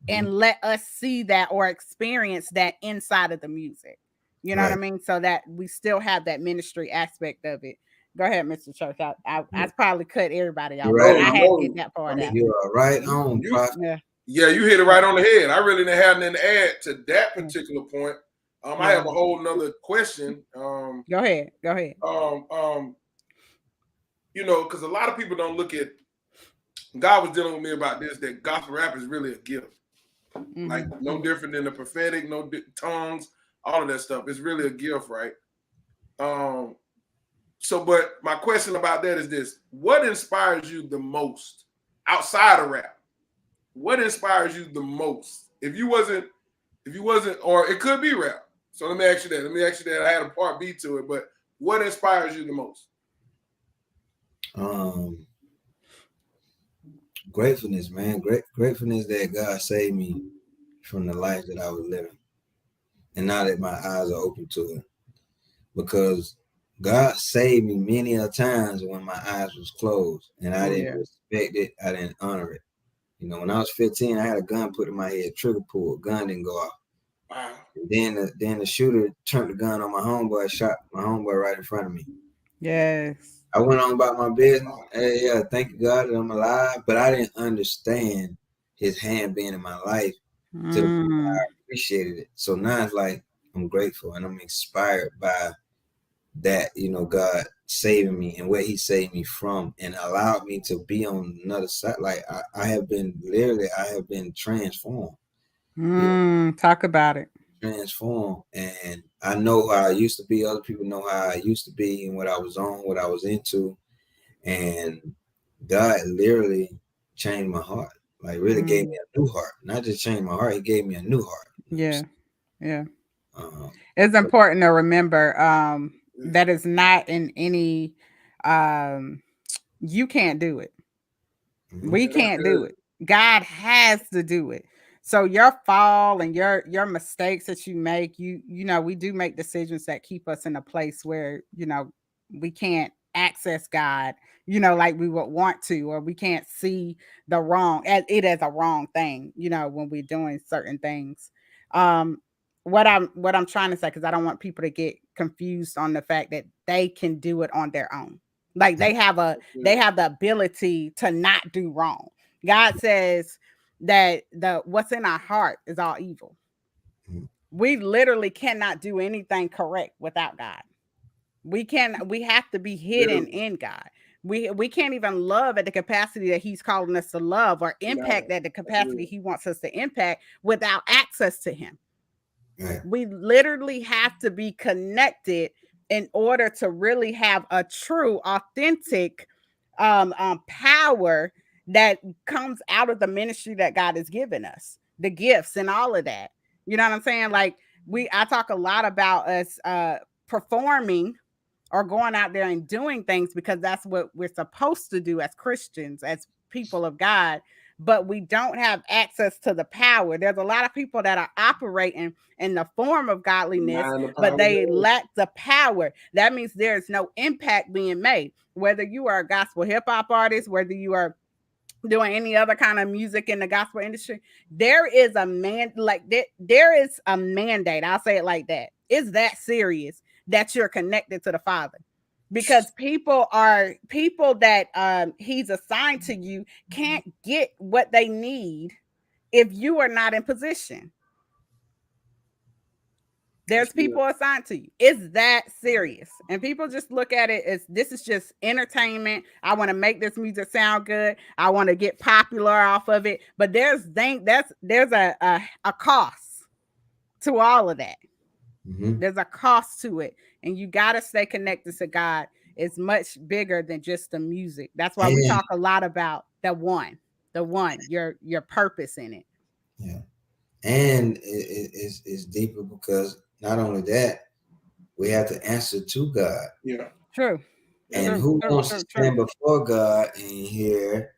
and let us see that or experience that inside of the music. You know what I mean? So that we still have that ministry aspect of it. Go ahead, Mr. Church. I probably cut everybody off, but I had to get that part out. You are right on, Prophet. Yeah, you hit it right on the head. I really didn't have nothing to add to that particular point. I have a whole nother question. Go ahead. You know, because a lot of people don't look at. God was dealing with me about this. That gospel rap is really a gift. Like no different than the prophetic, no tongues, all of that stuff. It's really a gift, right? So, but my question about that is this: what inspires you the most outside of rap? What inspires you the most? If you wasn't If you wasn't, or it could be rap. So let me ask you that. I had a part B to it, but what inspires you the most? Gratefulness, man. Gratefulness that God saved me from the life that I was living, and now that my eyes are open to it, because God saved me many a times when my eyes was closed, and I didn't respect it. I didn't honor it. You know, when I was 15, I had a gun put in my head, trigger pull, gun didn't go off. Wow. Then the shooter turned the gun on my homeboy, shot my homeboy right in front of me. Yes. I went on about my business. Hey, yeah, thank God that I'm alive, but I didn't understand his hand being in my life to the point I appreciated it. So now it's like I'm grateful and I'm inspired by that, you know, God saving me and where he saved me from and allowed me to be on another side. Like I have been transformed. Talk about it. Transformed, and I know how I used to be. Other people know how I used to be and what I was on, what I was into, and God literally changed my heart. Like really gave me a new heart. Not just changed my heart; He gave me a new heart. Yeah. It's important to remember that it's not in any. You can't do it. We can't do it. God has to do it. So your fall and your mistakes that you make, you know, we do make decisions that keep us in a place where, you know, we can't access God, you know, like we would want to, or we can't see the wrong as it as a wrong thing, you know, when we're doing certain things. Um, what I'm trying to say, because I don't want people to get confused on the fact that they can do it on their own. Like they have the ability to not do wrong. God says that the what's in our heart is all evil. We literally cannot do anything correct without God. We have to be hidden in God. We can't even love at the capacity that he's calling us to love or impact at the capacity he wants us to impact without access to him. We literally have to be connected in order to really have a true, authentic power that comes out of the ministry that God has given us, the gifts and all of that. You know what I'm saying? Like I talk a lot about us performing or going out there and doing things because that's what we're supposed to do as Christians, as people of God. But we don't have access to the power. There's a lot of people that are operating in the form of godliness, but they lack the power. That means there's no impact being made. Whether you are a gospel hip hop artist, whether you are doing any other kind of music in the gospel industry, there is a there is a mandate. I'll say it like that. It's that serious that you're connected to the Father. Because people that he's assigned to you can't get what they need if you are not in position. There's people assigned to you. It's that serious. And people just look at it as this is just entertainment. I want to make this music sound good. I want to get popular off of it. But there's a cost to all of that. There's a cost to it. And you got to stay connected to God. It's much bigger than just the music. That's why we talk a lot about the one, your purpose in it. Yeah. And it's deeper because not only that, we have to answer to God. Yeah. True. And who wants to stand before God and hear,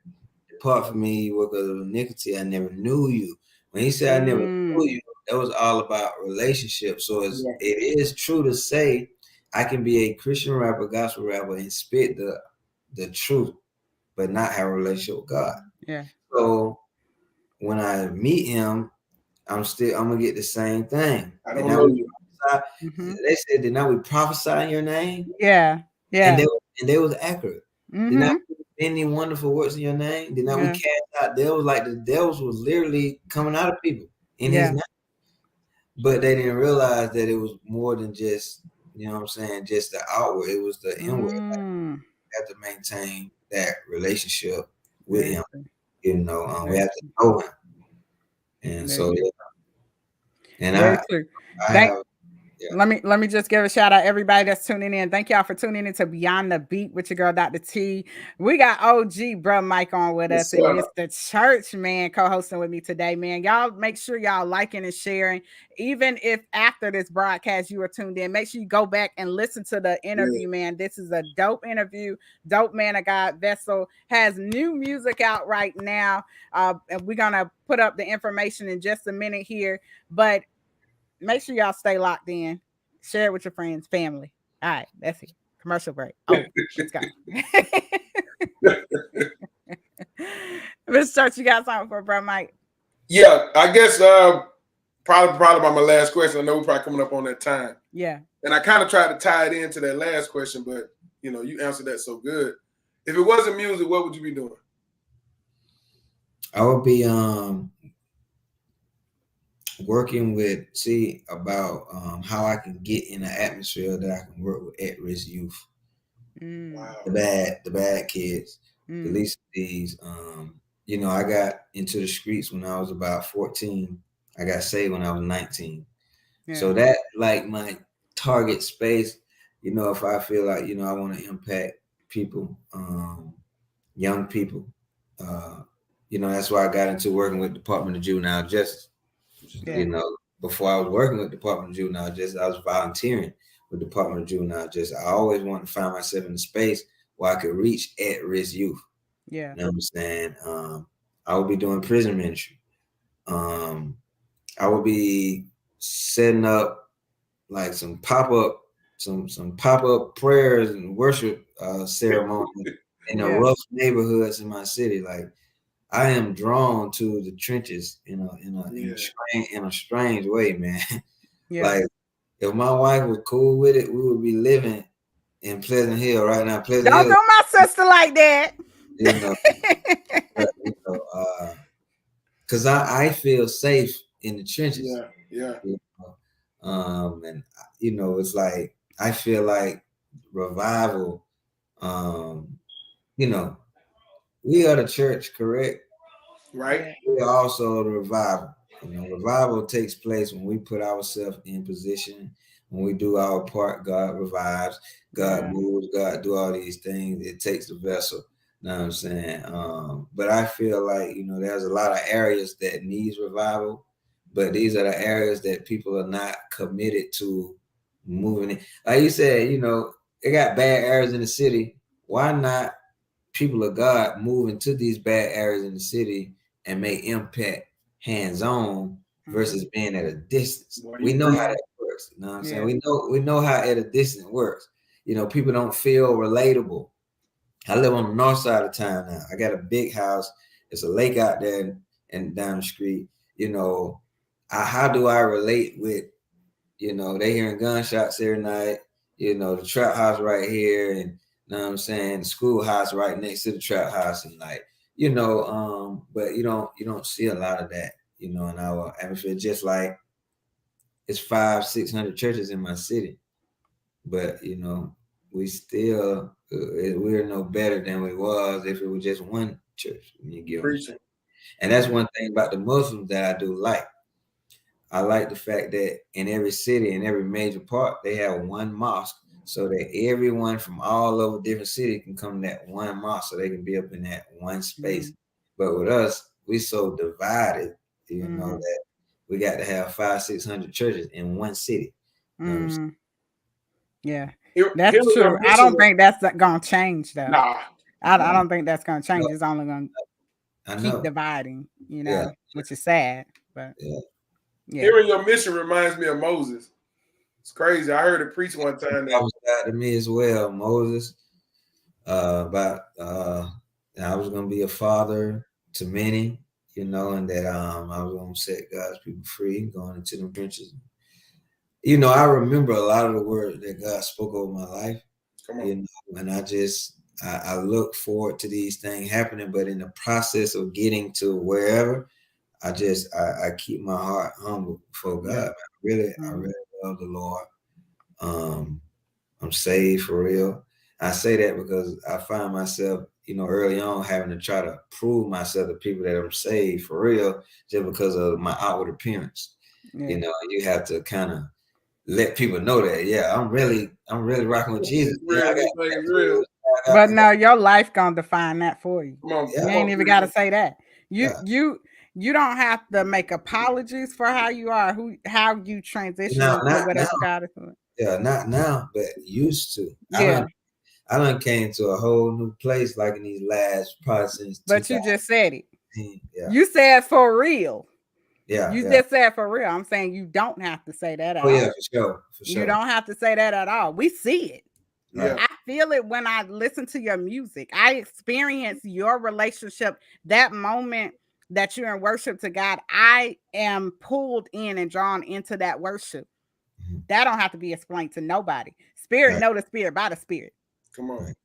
depart from me, you work of iniquity, I never knew you. When he said I never knew you, that was all about relationships. So it is true to say I can be a Christian rapper, gospel rapper, and spit the truth, but not have a relationship with God. Yeah. So when I meet him, I'm gonna get the same thing. I don't know you. They said, did not we prophesy in your name? Yeah. And they was accurate. Did not any wonderful works in your name? Did not we cast out devils? Like the devils was literally coming out of people in his name. But they didn't realize that it was more than just, you know what I'm saying, just the outward. It was the inward. Like, you have to maintain that relationship with him. You know, we have to know him. And so, and Let me just give a shout out everybody that's tuning in. Thank y'all for tuning in to Beyond the Beat with your girl Dr. T. We got OG BruhMike on with us and Mr. Church, man, co-hosting with me today, man. Y'all make sure y'all liking and sharing. Even if after this broadcast you are tuned in, make sure you go back and listen to the interview, man. This is a dope interview. Dope man of God. Vessel has new music out right now. And we're gonna put up the information in just a minute here, but make sure y'all stay locked in. Share it with your friends, family. All right, that's it. Commercial break. Oh, let's go. Mr. Church, you got something for BruhMike? Yeah, I guess probably about my last question. I know we're probably coming up on that time. Yeah. And I kind of tried to tie it into that last question, but you answered that so good. If it wasn't music, what would you be doing? I would be working with about how I can get in an atmosphere that I can work with at-risk youth. Wow. The bad kids, the least of these. I got into the streets when I was about 14. I got saved when I was 19. Yeah. So that like my target space, if I feel like, I want to impact people, young people, that's why I got into working with Department of Juvenile Justice. Yeah. Before I was working with Department of Juvenile Justice, I was volunteering with Department of Juvenile Justice. I always wanted to find myself in a space where I could reach at-risk youth. Yeah. You know what I'm saying? I would be doing prison ministry. I would be setting up like some pop-up prayers and worship ceremonies in the rough neighborhoods in my city. Like, I am drawn to the trenches in a strange way, man. Yeah. Like, if my wife was cool with it, we would be living in Pleasant Hill right now. Don't do my sister like that. Because I feel safe in the trenches. Yeah. And it's like I feel like revival. We are the church, correct? Right. We are also the revival. Revival takes place when we put ourselves in position. When we do our part, God revives, God moves, God do all these things. It takes the vessel. You know what I'm saying? But I feel like, there's a lot of areas that needs revival, but these are the areas that people are not committed to moving in. Like you said, they got bad areas in the city. Why not people of God move into these bad areas in the city and make impact hands-on versus being at a distance? We know how that works. You know what I'm saying? We know how at a distance works. People don't feel relatable. I live on the north side of town now. I got a big house. There's a lake out there and down the street. How do I relate with, they hearing gunshots every night, the trap house right here, and you know what I'm saying, the schoolhouse right next to the trap house, and like, but you don't see a lot of that, in our atmosphere. Just like it's 500-600 churches in my city, but we still we're no better than we was if it was just one church. You get what I'm saying? And that's one thing about the Muslims that I do like. I like the fact that in every city, in every major part, they have one mosque, so that everyone from all over different cities can come to that one mosque, so they can be up in that one space. But with us, we so divided, that we got to have 500-600 churches in one city. Yeah, that's true. I don't think that's gonna change though. Nah. I don't think that's gonna change. It's only gonna keep dividing, which is sad. But hearing your mission reminds me of Moses. It's crazy. I heard it preach one time. That was that to me as well, Moses. About I was gonna be a father to many, and that I was gonna set God's people free, going into them trenches. I remember a lot of the words that God spoke over my life. And I look forward to these things happening, but in the process of getting to wherever, I keep my heart humble before God. I really love the Lord. I'm saved for real. I say that because I find myself, early on having to try to prove myself to people that I'm saved for real, just because of my outward appearance. You have to kind of let people know that, yeah, I'm really rocking with Jesus. Real, Yeah, this thing is real. But no, your life gonna define that for you. Come on, You ain't even gotta say that. You yeah. you don't have to make apologies for how you are, how you transition Now, into not now. whatever God is doing. Yeah, not now, but used to. Yeah. I done came to a whole new place like in these last probably since But you just said it. 2010. Yeah. You said for real. Yeah. You Yeah. just said for real. I'm saying you don't have to say that at Oh all. yeah, for sure. For You sure. don't have to say that at all. We see it. Yeah. I feel it when I listen to your music. I experience your relationship, that moment that you're in worship to God. I am pulled in and drawn into that worship. Mhm. That don't have to be explained to nobody. Spirit Right. know the spirit by the spirit. Come on. Right.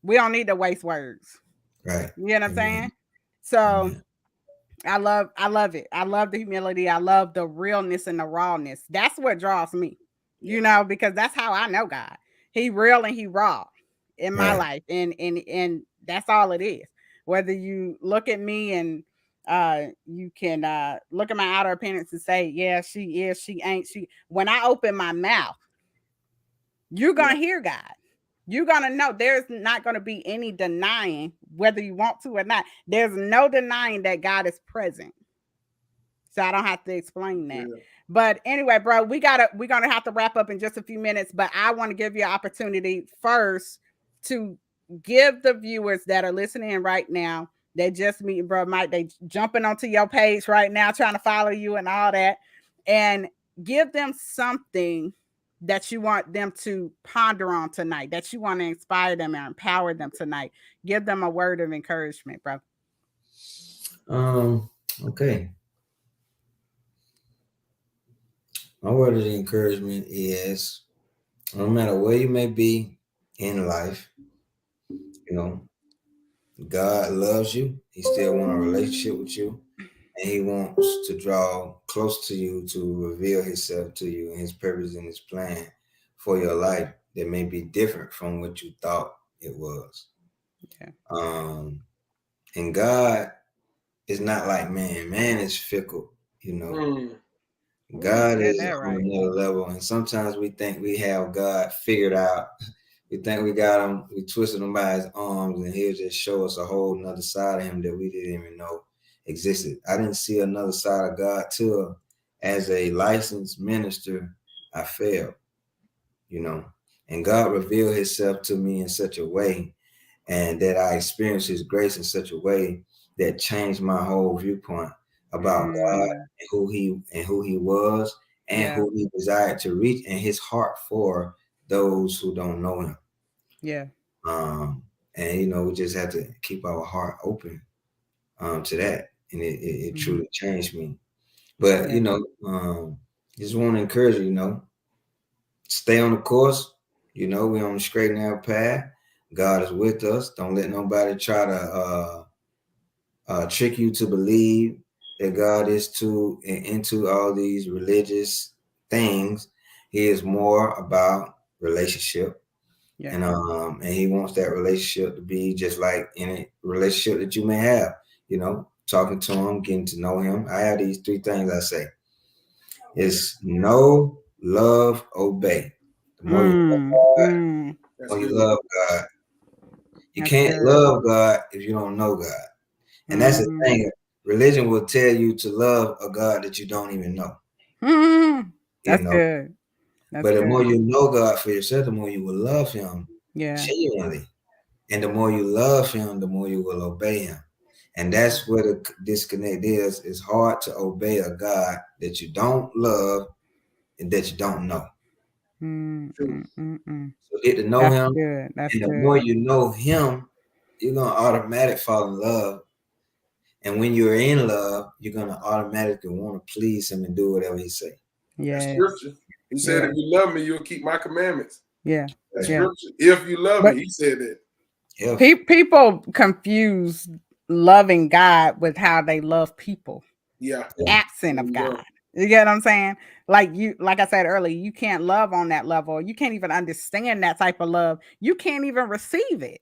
We don't need to waste words. Right. You know what I'm Amen. saying? So Amen. I love it. I love the humility. I love the realness and the rawness. That's what draws me, you know, because that's how I know God. He real and he raw in my Right. life. And that's all it is. Whether you look at me and you can look at my outer appearance and say, yeah, she is, she ain't, she. When I open my mouth, you're gonna hear God. You're gonna know there's not gonna be any denying whether you want to or not. There's no denying that God is present. So I don't have to explain that. Yeah. But anyway, bro, we're gonna have to wrap up in just a few minutes. But I want to give you an opportunity first to give the viewers that are listening right now, they just meet BruhMike, they jumping onto your page right now, trying to follow you and all that, and give them something that you want them to ponder on tonight, that you want to inspire them and empower them tonight. Give them a word of encouragement, bro. Okay. My word of encouragement is no matter where you may be in life, you know, God loves you. He still wants a relationship with you. And he wants to draw close to you to reveal himself to you and his purpose and his plan for your life that may be different from what you thought it was. Yeah. And God is not like man. Man is fickle, you know. God is on another level. And sometimes we think we have God figured out. We think we got him, we twisted him by his arms, and he'll just show us a whole nother side of him that we didn't even know existed. I didn't see another side of God till as a licensed minister, I failed, you know. And God revealed himself to me in such a way, and that I experienced his grace in such a way that changed my whole viewpoint about God and who he was and who he desired to reach and his heart for those who don't know him. Yeah. And you know, we just have to keep our heart open to that. And it truly changed me. But you know, just want to encourage you, you know, stay on the course. You know, we're on the straight and narrow path. God is with us. Don't let nobody try to trick you to believe that God is into all these religious things. He is more about relationship. Yeah. And he wants that relationship to be just like any relationship that you may have, you know, talking to him, getting to know him. I have these three things I say. It's know, love, obey. The more you love God, you can't love God if you don't know God. And that's the thing. Religion will tell you to love a God that you don't even know. That's good. But the more you know God for yourself, the more you will love him genuinely. And the more you love him, the more you will obey him. And that's where the disconnect is. It's hard to obey a God that you don't love and that you don't know. So get to know him. And the more you know him, you're going to automatically fall in love. And when you're in love, you're going to automatically want to please him and do whatever he say. Yeah. That's scripture. He said, if you love me, you'll keep my commandments. Yeah. That's scripture. If you love me, he said that. People confuse loving God with how they love people. Yeah. Absent of God. You get what I'm saying? Like I said earlier, you can't love on that level. You can't even understand that type of love. You can't even receive it.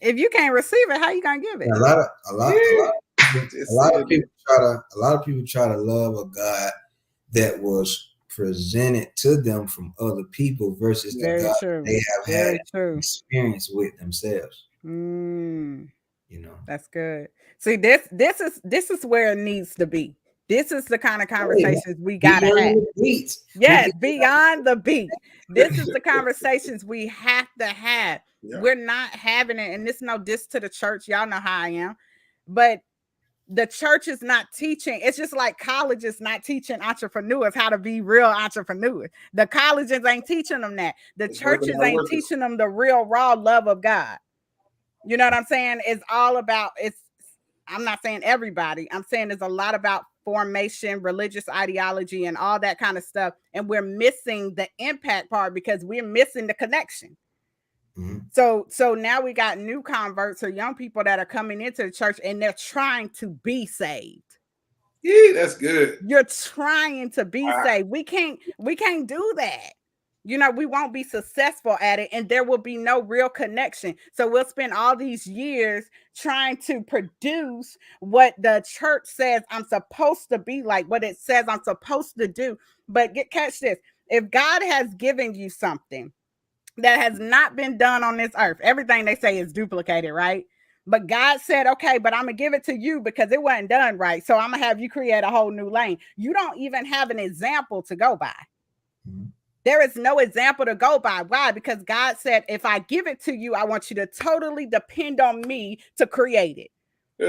If you can't receive it, how you gonna give it? A lot of people try to love a God that was presented to them from other people versus the Very God true. they have Very had true. experience with themselves. You know, that's good. See, this is where it needs to be. This is the kind of conversations we gotta have. Beats. Yes, beyond the beat. This is the conversations we have to have. Yeah. We're not having it, and this no diss to the church. Y'all know how I am, but the church is not teaching. It's just like college is not teaching entrepreneurs how to be real entrepreneurs. The colleges ain't teaching them that. The churches ain't teaching them the real raw love of God. You know what I'm saying? It's all about, I'm not saying everybody. I'm saying there's a lot about formation, religious ideology, and all that kind of stuff. And we're missing the impact part because we're missing the connection. So now we got new converts or young people that are coming into the church and they're trying to be saved. Yeah, that's good. You're trying to be saved. We can't do that. You know, we won't be successful at it, and there will be no real connection. So we'll spend all these years trying to produce what the church says I'm supposed to be like, what it says I'm supposed to do. But catch this. If God has given you something that has not been done on this earth, everything they say is duplicated, right? But God said, okay, but I'm going to give it to you because it wasn't done right. So I'm going to have you create a whole new lane. You don't even have an example to go by. There is no example to go by. Why? Because God said, if I give it to you, I want you to totally depend on me to create it.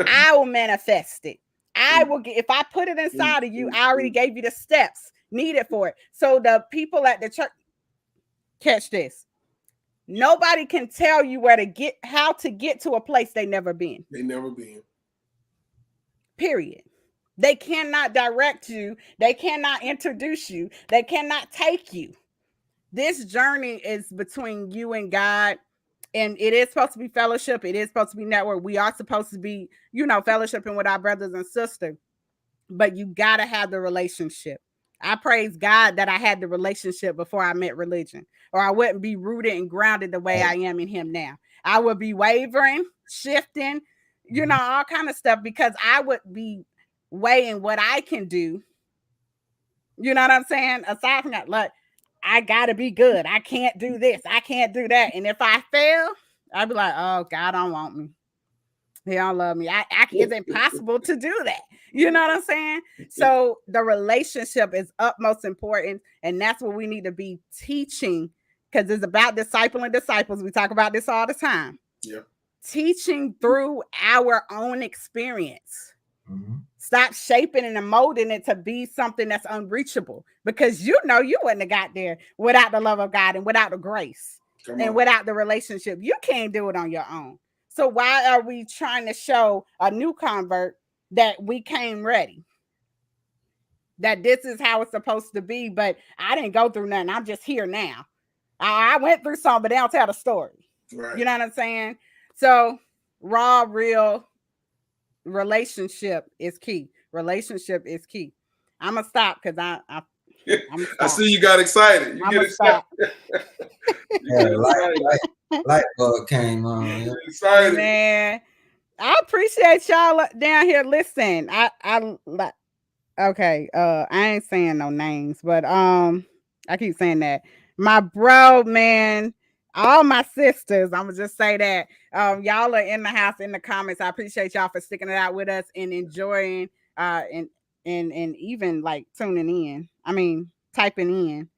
I will manifest it. I will get, if I put it inside of you, I already gave you the steps needed for it. So the people at the church, catch this. Nobody can tell you how to get to a place they never been. They never been. Period. They cannot direct you. They cannot introduce you. They cannot take you. This journey is between you and God, and it is supposed to be fellowship. It is supposed to be network. We are supposed to be, fellowshipping with our brothers and sisters, but you got to have the relationship. I praise God that I had the relationship before I met religion, or I wouldn't be rooted and grounded the way I am in him now. I would be wavering, shifting, all kind of stuff because I would be weighing what I can do. You know what I'm saying? Aside from that, like, I gotta be good. I can't do this. I can't do that. And if I fail, I'd be like, oh, God don't want me. He don't love me. It's impossible to do that. You know what I'm saying? So the relationship is utmost important. And that's what we need to be teaching, because it's about discipling disciples. We talk about this all the time. Yeah. Teaching through our own experience. Stop shaping and molding it to be something that's unreachable, because you wouldn't have got there without the love of God and without the grace and without the relationship. You can't do it on your own. So why are we trying to show a new convert that we came ready? That this is how it's supposed to be, but I didn't go through nothing. I'm just here now. I went through something, but they don't tell the story. Right. You know what I'm saying? So raw, real relationship is key. Relationship is key. I'm gonna stop because I see you got excited. You get excited. Light bulb came on. Excited, man. I appreciate y'all down here. Listen, okay. I ain't saying no names, but I keep saying that. My bro, man. All my sisters, I'm gonna just say that. Y'all are in the house in the comments. I appreciate y'all for sticking it out with us and enjoying and even like tuning in. I mean, typing in.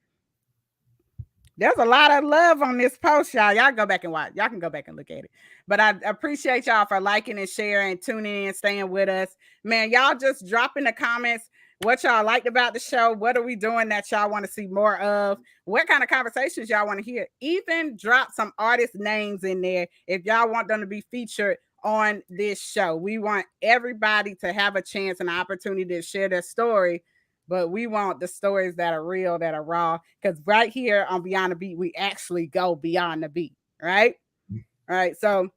There's a lot of love on this post, y'all. Y'all go back and watch. Y'all can go back and look at it. But I appreciate y'all for liking and sharing, tuning in, staying with us. Man, y'all just drop in the comments what y'all liked about the show. What are we doing that y'all want to see more of? What kind of conversations y'all want to hear? Even drop some artist names in there if y'all want them to be featured on this show. We want everybody to have a chance and an opportunity to share their story, but we want the stories that are real, that are raw, because right here on Beyond the Beat, we actually go beyond the beat, right? All right, so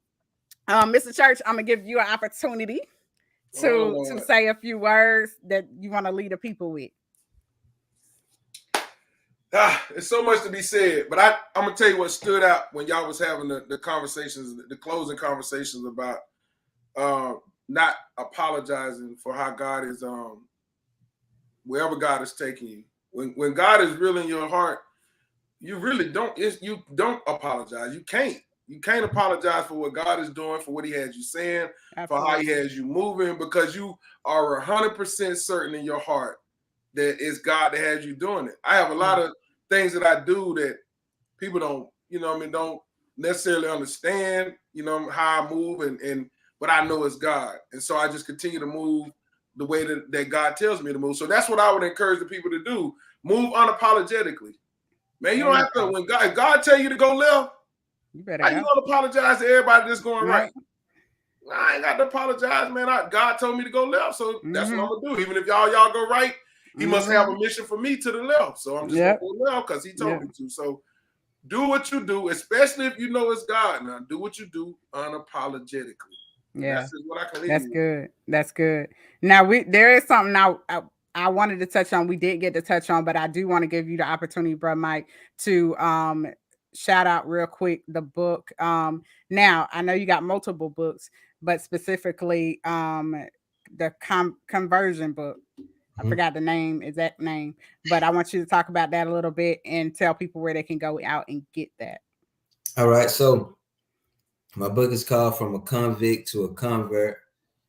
Mr. Church, I'm going to give you an opportunity to say a few words that you want to lead the people with. There's so much to be said, but I'm going to tell you what stood out when y'all was having the conversations, the closing conversations about not apologizing for how God is, wherever God is taking you, When God is real in your heart, you really don't. You don't apologize. You can't apologize for what God is doing, for what He has you saying, Absolutely. for how He has you moving, because you are 100% certain in your heart that it's God that has you doing it. I have a lot of things that I do that people don't, don't necessarily understand, how I move, but I know it's God. And so I just continue to move the way that God tells me to move. So that's what I would encourage the people to do. Move unapologetically. Man, you don't have to, if God tell you to go left, you better how you gonna apologize to everybody that's going right? I ain't got to apologize, man. God told me to go left, so that's what I'm gonna do. Even if y'all go right, He must have a mission for me to the left. So I'm just gonna go left because He told me to. So do what you do, especially if you know it's God. Now, do what you do unapologetically. Yeah, that's what I can leave that's you good. That's good. Now there is something I wanted to touch on. We did get to touch on, but I do want to give you the opportunity, BruhMike, to shout out real quick the book. Now I know you got multiple books, but specifically the conversion book. I forgot the exact name, but I want you to talk about that a little bit and tell people where they can go out and get that. All right, so my book is called From a Convict to a Convert.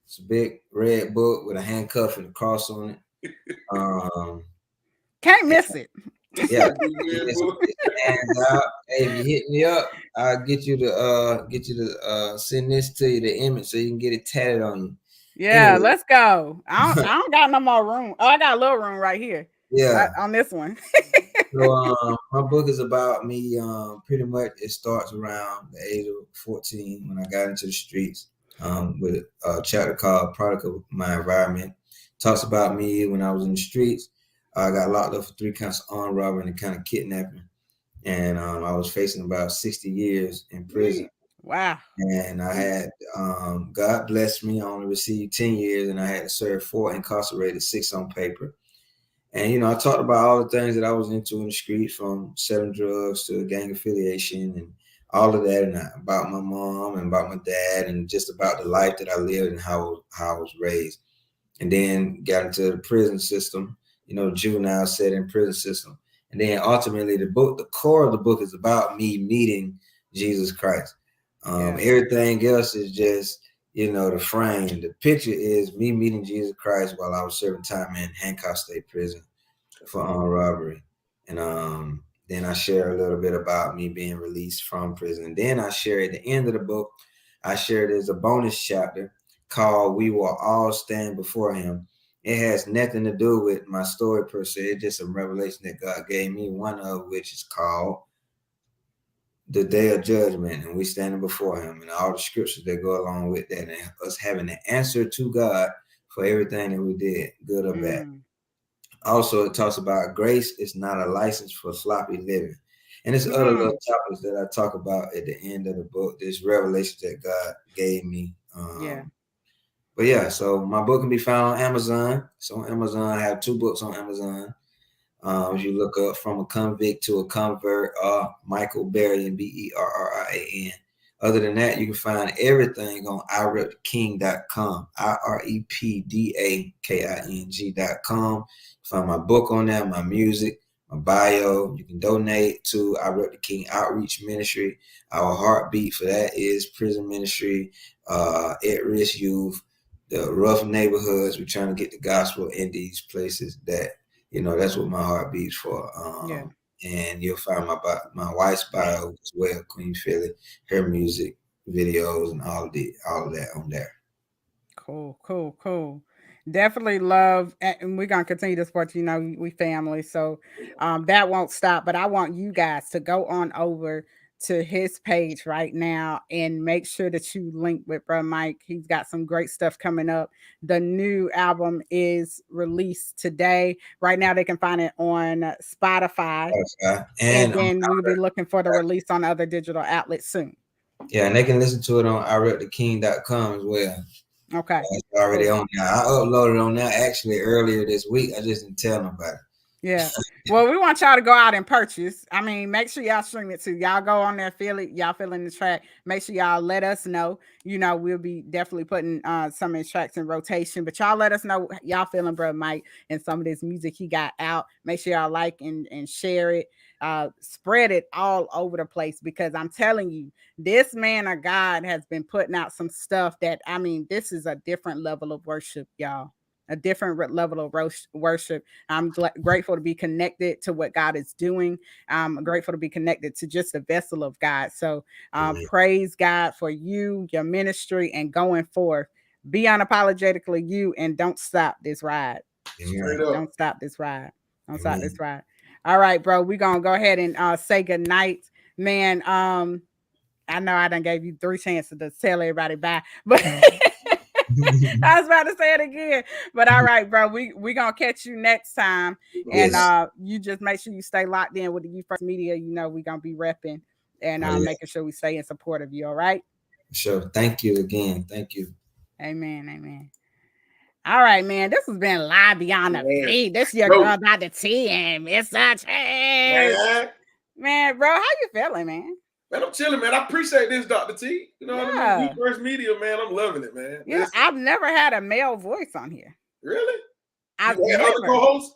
It's a big red book with a handcuff and a cross on it. Can't miss it. Yeah, and hey, if you hit me up, I'll get you to send this to you, the image, so you can get it tatted on you. Yeah, anyway. Let's go. I don't got no more room. Oh, I got a little room right here. Yeah, on this one. So my book is about me. Pretty much, it starts around the age of 14 when I got into the streets. With a chapter called "Product of My Environment." Talks about me when I was in the streets. I got locked up for 3 counts of armed robbery and kind of kidnapping, and I was facing about 60 years in prison. Wow. And I had, God blessed me, I only received 10 years, and I had to serve 4 incarcerated, 6 on paper. And, I talked about all the things that I was into in the street, from selling drugs to gang affiliation and all of that, and about my mom and about my dad and just about the life that I lived and how I was raised. And then got into the prison system, juvenile setting prison system. And then ultimately the core of the book is about me meeting Jesus Christ. Everything else is just, the frame. The picture is me meeting Jesus Christ while I was serving time in Hancock State Prison for armed robbery. And then I share a little bit about me being released from prison. And then I share at the end of the book, I share there's a bonus chapter called "We Will All Stand Before Him." It has nothing to do with my story per se. It's just a revelation that God gave me, one of which is called the Day of Judgment, and we standing before Him, and all the scriptures that go along with that, and us having an answer to God for everything that we did, good or bad. Also, it talks about grace is not a license for sloppy living. And there's other little topics that I talk about at the end of the book. There's revelations that God gave me. But yeah, so my book can be found on Amazon. So on Amazon, I have 2 books on Amazon. If you look up From a Convict to a Convert, Michael Berrien, Berrian. Other than that, you can find everything on ireptheking.com, irepdaking.com. Find my book on there, my music, my bio. You can donate to I Rep the King Outreach Ministry. Our heartbeat for that is prison ministry, at-risk youth, the rough neighborhoods. We're trying to get the gospel in these places that, that's what my heart beats for. And you'll find my wife's bio as well, Queen Philly, her music, videos, and all of that on there. Cool. Definitely love, and we're gonna continue to support. We family, so that won't stop. But I want you guys to go on over to his page right now and make sure that you link with BruhMike. He's got some great stuff coming up. The new album is released today. Right now, they can find it on Spotify, and then we'll be looking for the release on other digital outlets soon. Yeah, and they can listen to it on ireptheking.com as well. Okay. It's already on there. I uploaded on there actually earlier this week. I just didn't tell nobody. Yeah. Well, we want y'all to go out and purchase. I mean, make sure y'all stream it too. Y'all go on there, feel it. Y'all feeling the track. Make sure y'all let us know. You know, we'll be definitely putting some of his tracks in rotation. But y'all let us know y'all feeling BruhMike and some of this music he got out. Make sure y'all like and share it. Spread it all over the place, because I'm telling you, this man of God has been putting out some stuff that, I mean, this is a different level of worship, y'all. A different level of worship. I'm grateful to be connected to what God is doing. I'm grateful to be connected to just a vessel of God. So praise God for you, your ministry, and going forth. Be unapologetically you, and don't stop this ride. Don't stop this ride. Don't stop this ride. All right, bro. We're gonna go ahead and say good night. Man, I know I done gave you 3 chances to tell everybody bye, but I was about to say it again. But all right, bro. We gonna catch you next time. And you just make sure you stay locked in with the C.H.U.R.C.H media. You know, we're gonna be repping and making sure we stay in support of you. All right. Sure. Thank you again. Thank you. Amen. Amen. All right, man. This has been Live Beyond the Beat. This is your girl, Dr. T, and C.H.U.R.C.H. Man, bro, how you feeling, man? Man, I'm chilling, man. I appreciate this, Dr. T. You know what I mean? C.H.U.R.C.H media, man. I'm loving it, man. Yeah, I've never had a male voice on here. Really? I've you had other co-hosts?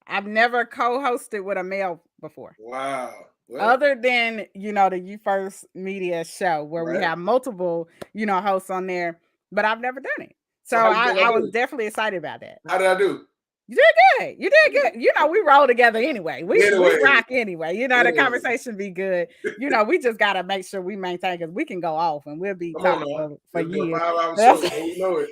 I've never co-hosted with a male before. Wow. Well, other than, you know, the C.H.U.R.C.H media show where we have multiple, you know, hosts on there, but I've never done it. So I was definitely excited about that. How did I do? You did good. You did good. You know, we roll together anyway. We rock anyway. You know, the conversation be good. You know, we just got to make sure we maintain, because we can go off and we'll be talking for years. 5-hour show, you know it.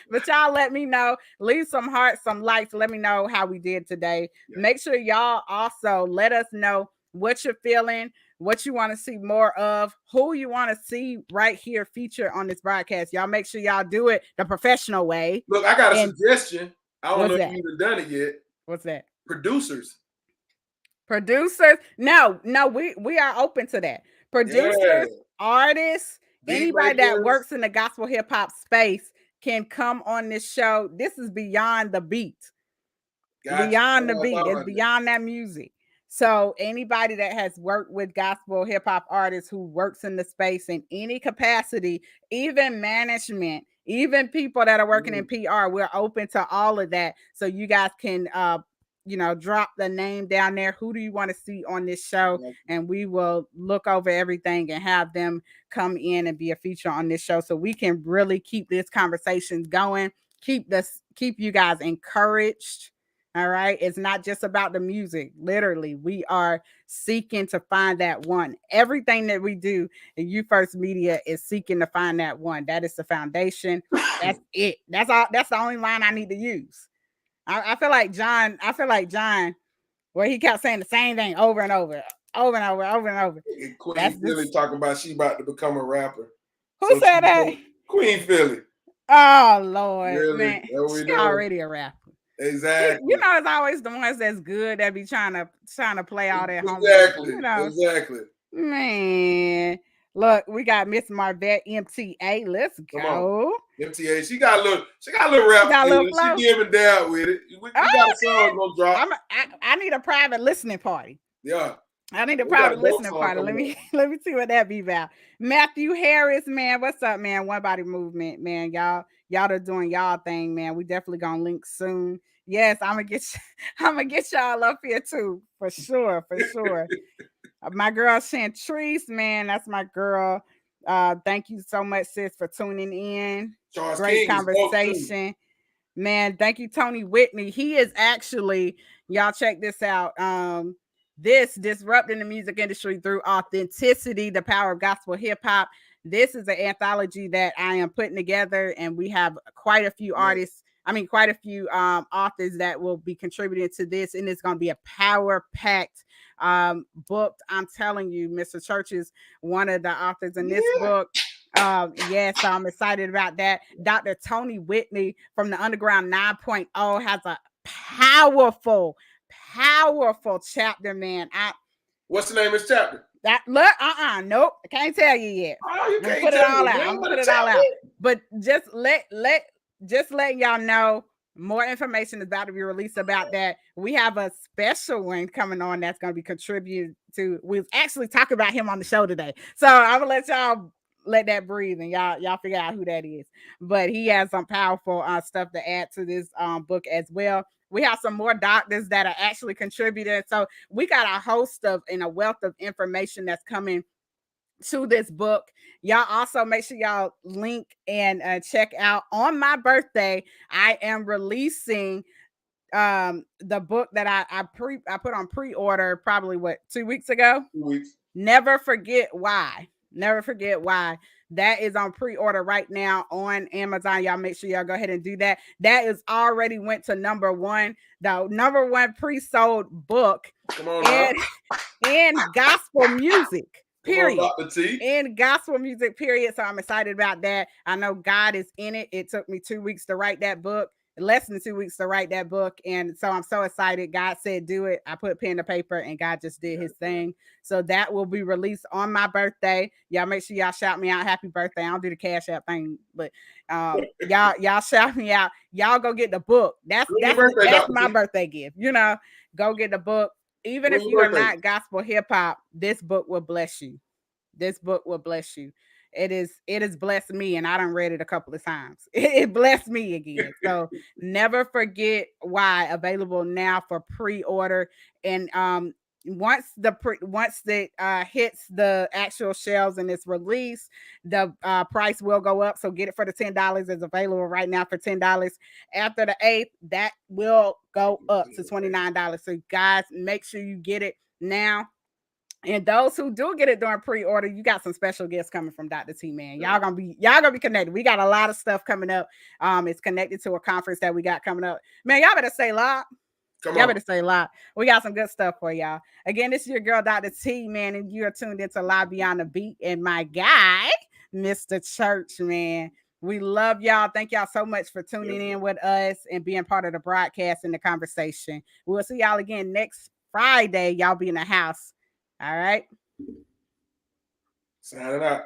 But y'all let me know. Leave some hearts, some likes. Let me know how we did today. Yeah. Make sure y'all also let us know what you're feeling, what you want to see more of, who you want to see right here feature on this broadcast. Y'all make sure y'all do it the professional way. Look, I got a suggestion. I don't know if you've done it yet. What's that? Producers. No, we are open to that. Producers, artists, anybody that works in the gospel hip hop space can come on this show. This is beyond the beat. Gotcha. Beyond the beat. It's beyond that music. So anybody that has worked with gospel hip hop artists who works in the space in any capacity, even management, even people that are working in PR, we're open to all of that. So you guys can you know, drop the name down there. Who do you want to see on this show? And we will look over everything and have them come in and be a feature on this show, so we can really keep this conversation going, keep you guys encouraged. All right. It's not just about the music. Literally, we are seeking to find that one. Everything that we do in C.H.U.R.C.H media is seeking to find that one. That is the foundation. That's it. That's all. That's the only line I need to use. I feel like John, where he kept saying the same thing over and over. Queen Philly talking about she about to become a rapper. Who said that? Queen Philly. Oh Lord, really? Man, she already a rapper. Exactly. You know, it's always the ones that's good that be trying to play all that homework. Exactly. You know? Exactly. Man, look, we got Miss Marvette MTA. Let's go. MTA, she got a little rap. She giving down with it. We got a song gonna drop. I need a private listening party. Yeah. I need a private listening party. Let me see what that be about. Matthew Harris, man, what's up, man? One Body Movement, man. Y'all are doing y'all thing, man. We definitely gonna link soon. Yes, I'm gonna get y'all up here too, for sure. My girl Chantrice, man, that's my girl. Thank you so much, sis, for tuning in. Great conversation. Man, thank you, Tony Whitney. He is actually, y'all check this out. This Disrupting the Music Industry Through Authenticity, the Power of Gospel Hip Hop. This is an anthology that I am putting together, and we have quite a few artists. Quite a few authors that will be contributing to this, and it's going to be a power-packed book. I'm telling you, Mr. Church is one of the authors in this book. Yes, I'm excited about that. Dr. Tony Whitney from the Underground 9.0 has a powerful chapter, man. What's the name of this chapter? Nope, I can't tell you yet. Oh, you can't put it all out. I'm gonna put it all out. But just let y'all know More information is about to be released about that. We have a special one coming on that's going to be contributed to. We'll actually talk about him on the show today. So I'm gonna let y'all let that breathe and y'all figure out who that is. But he has some powerful stuff to add to this book as well. We have some more doctors that are actually contributing. So we got a host of and a wealth of information that's coming to this book. Y'all also make sure y'all link and check out on my birthday. I am releasing the book that I put on pre-order probably 2 weeks ago. 2 weeks. Never Forget Why. Never Forget Why. That is on pre-order right now on Amazon. Y'all make sure y'all go ahead and do that. That is already went to number 1, the number 1 pre-sold book in gospel music. Period. In gospel music, period. So I'm excited about that. I know God is in it. It took me 2 weeks to write that book, less than 2 weeks to write that book. And so I'm so excited. God said, do it. I put pen to paper and God just did his thing. So that will be released on my birthday. Y'all make sure y'all shout me out. Happy birthday. I don't do the Cash App thing, but y'all shout me out. Y'all go get the book. That's my birthday gift. You know, go get the book. Even if you are not gospel hip hop, this book will bless you. This book will bless you. It has blessed me, and I done read it a couple of times. It blessed me again. So Never Forget Why, available now for pre-order. And once the hits the actual shelves and it's released, the price will go up. So get it for the $10. It's available right now for $10. After the 8th, that will go up to $29. So guys, make sure you get it now. And those who do get it during pre-order, you got some special guests coming from Dr. T, man. Y'all gonna be connected. We got a lot of stuff coming up. It's connected to a conference that we got coming up. Man, y'all better stay locked. Y'all better stay locked. We got some good stuff for y'all. Again, this is your girl, Dr. T, man, and you are tuned into Live Beyond the Beat. And my guy, Mr. Church, man. We love y'all. Thank y'all so much for tuning in with us and being part of the broadcast and the conversation. We'll see y'all again next Friday. Y'all be in the house. All right. Sign it out.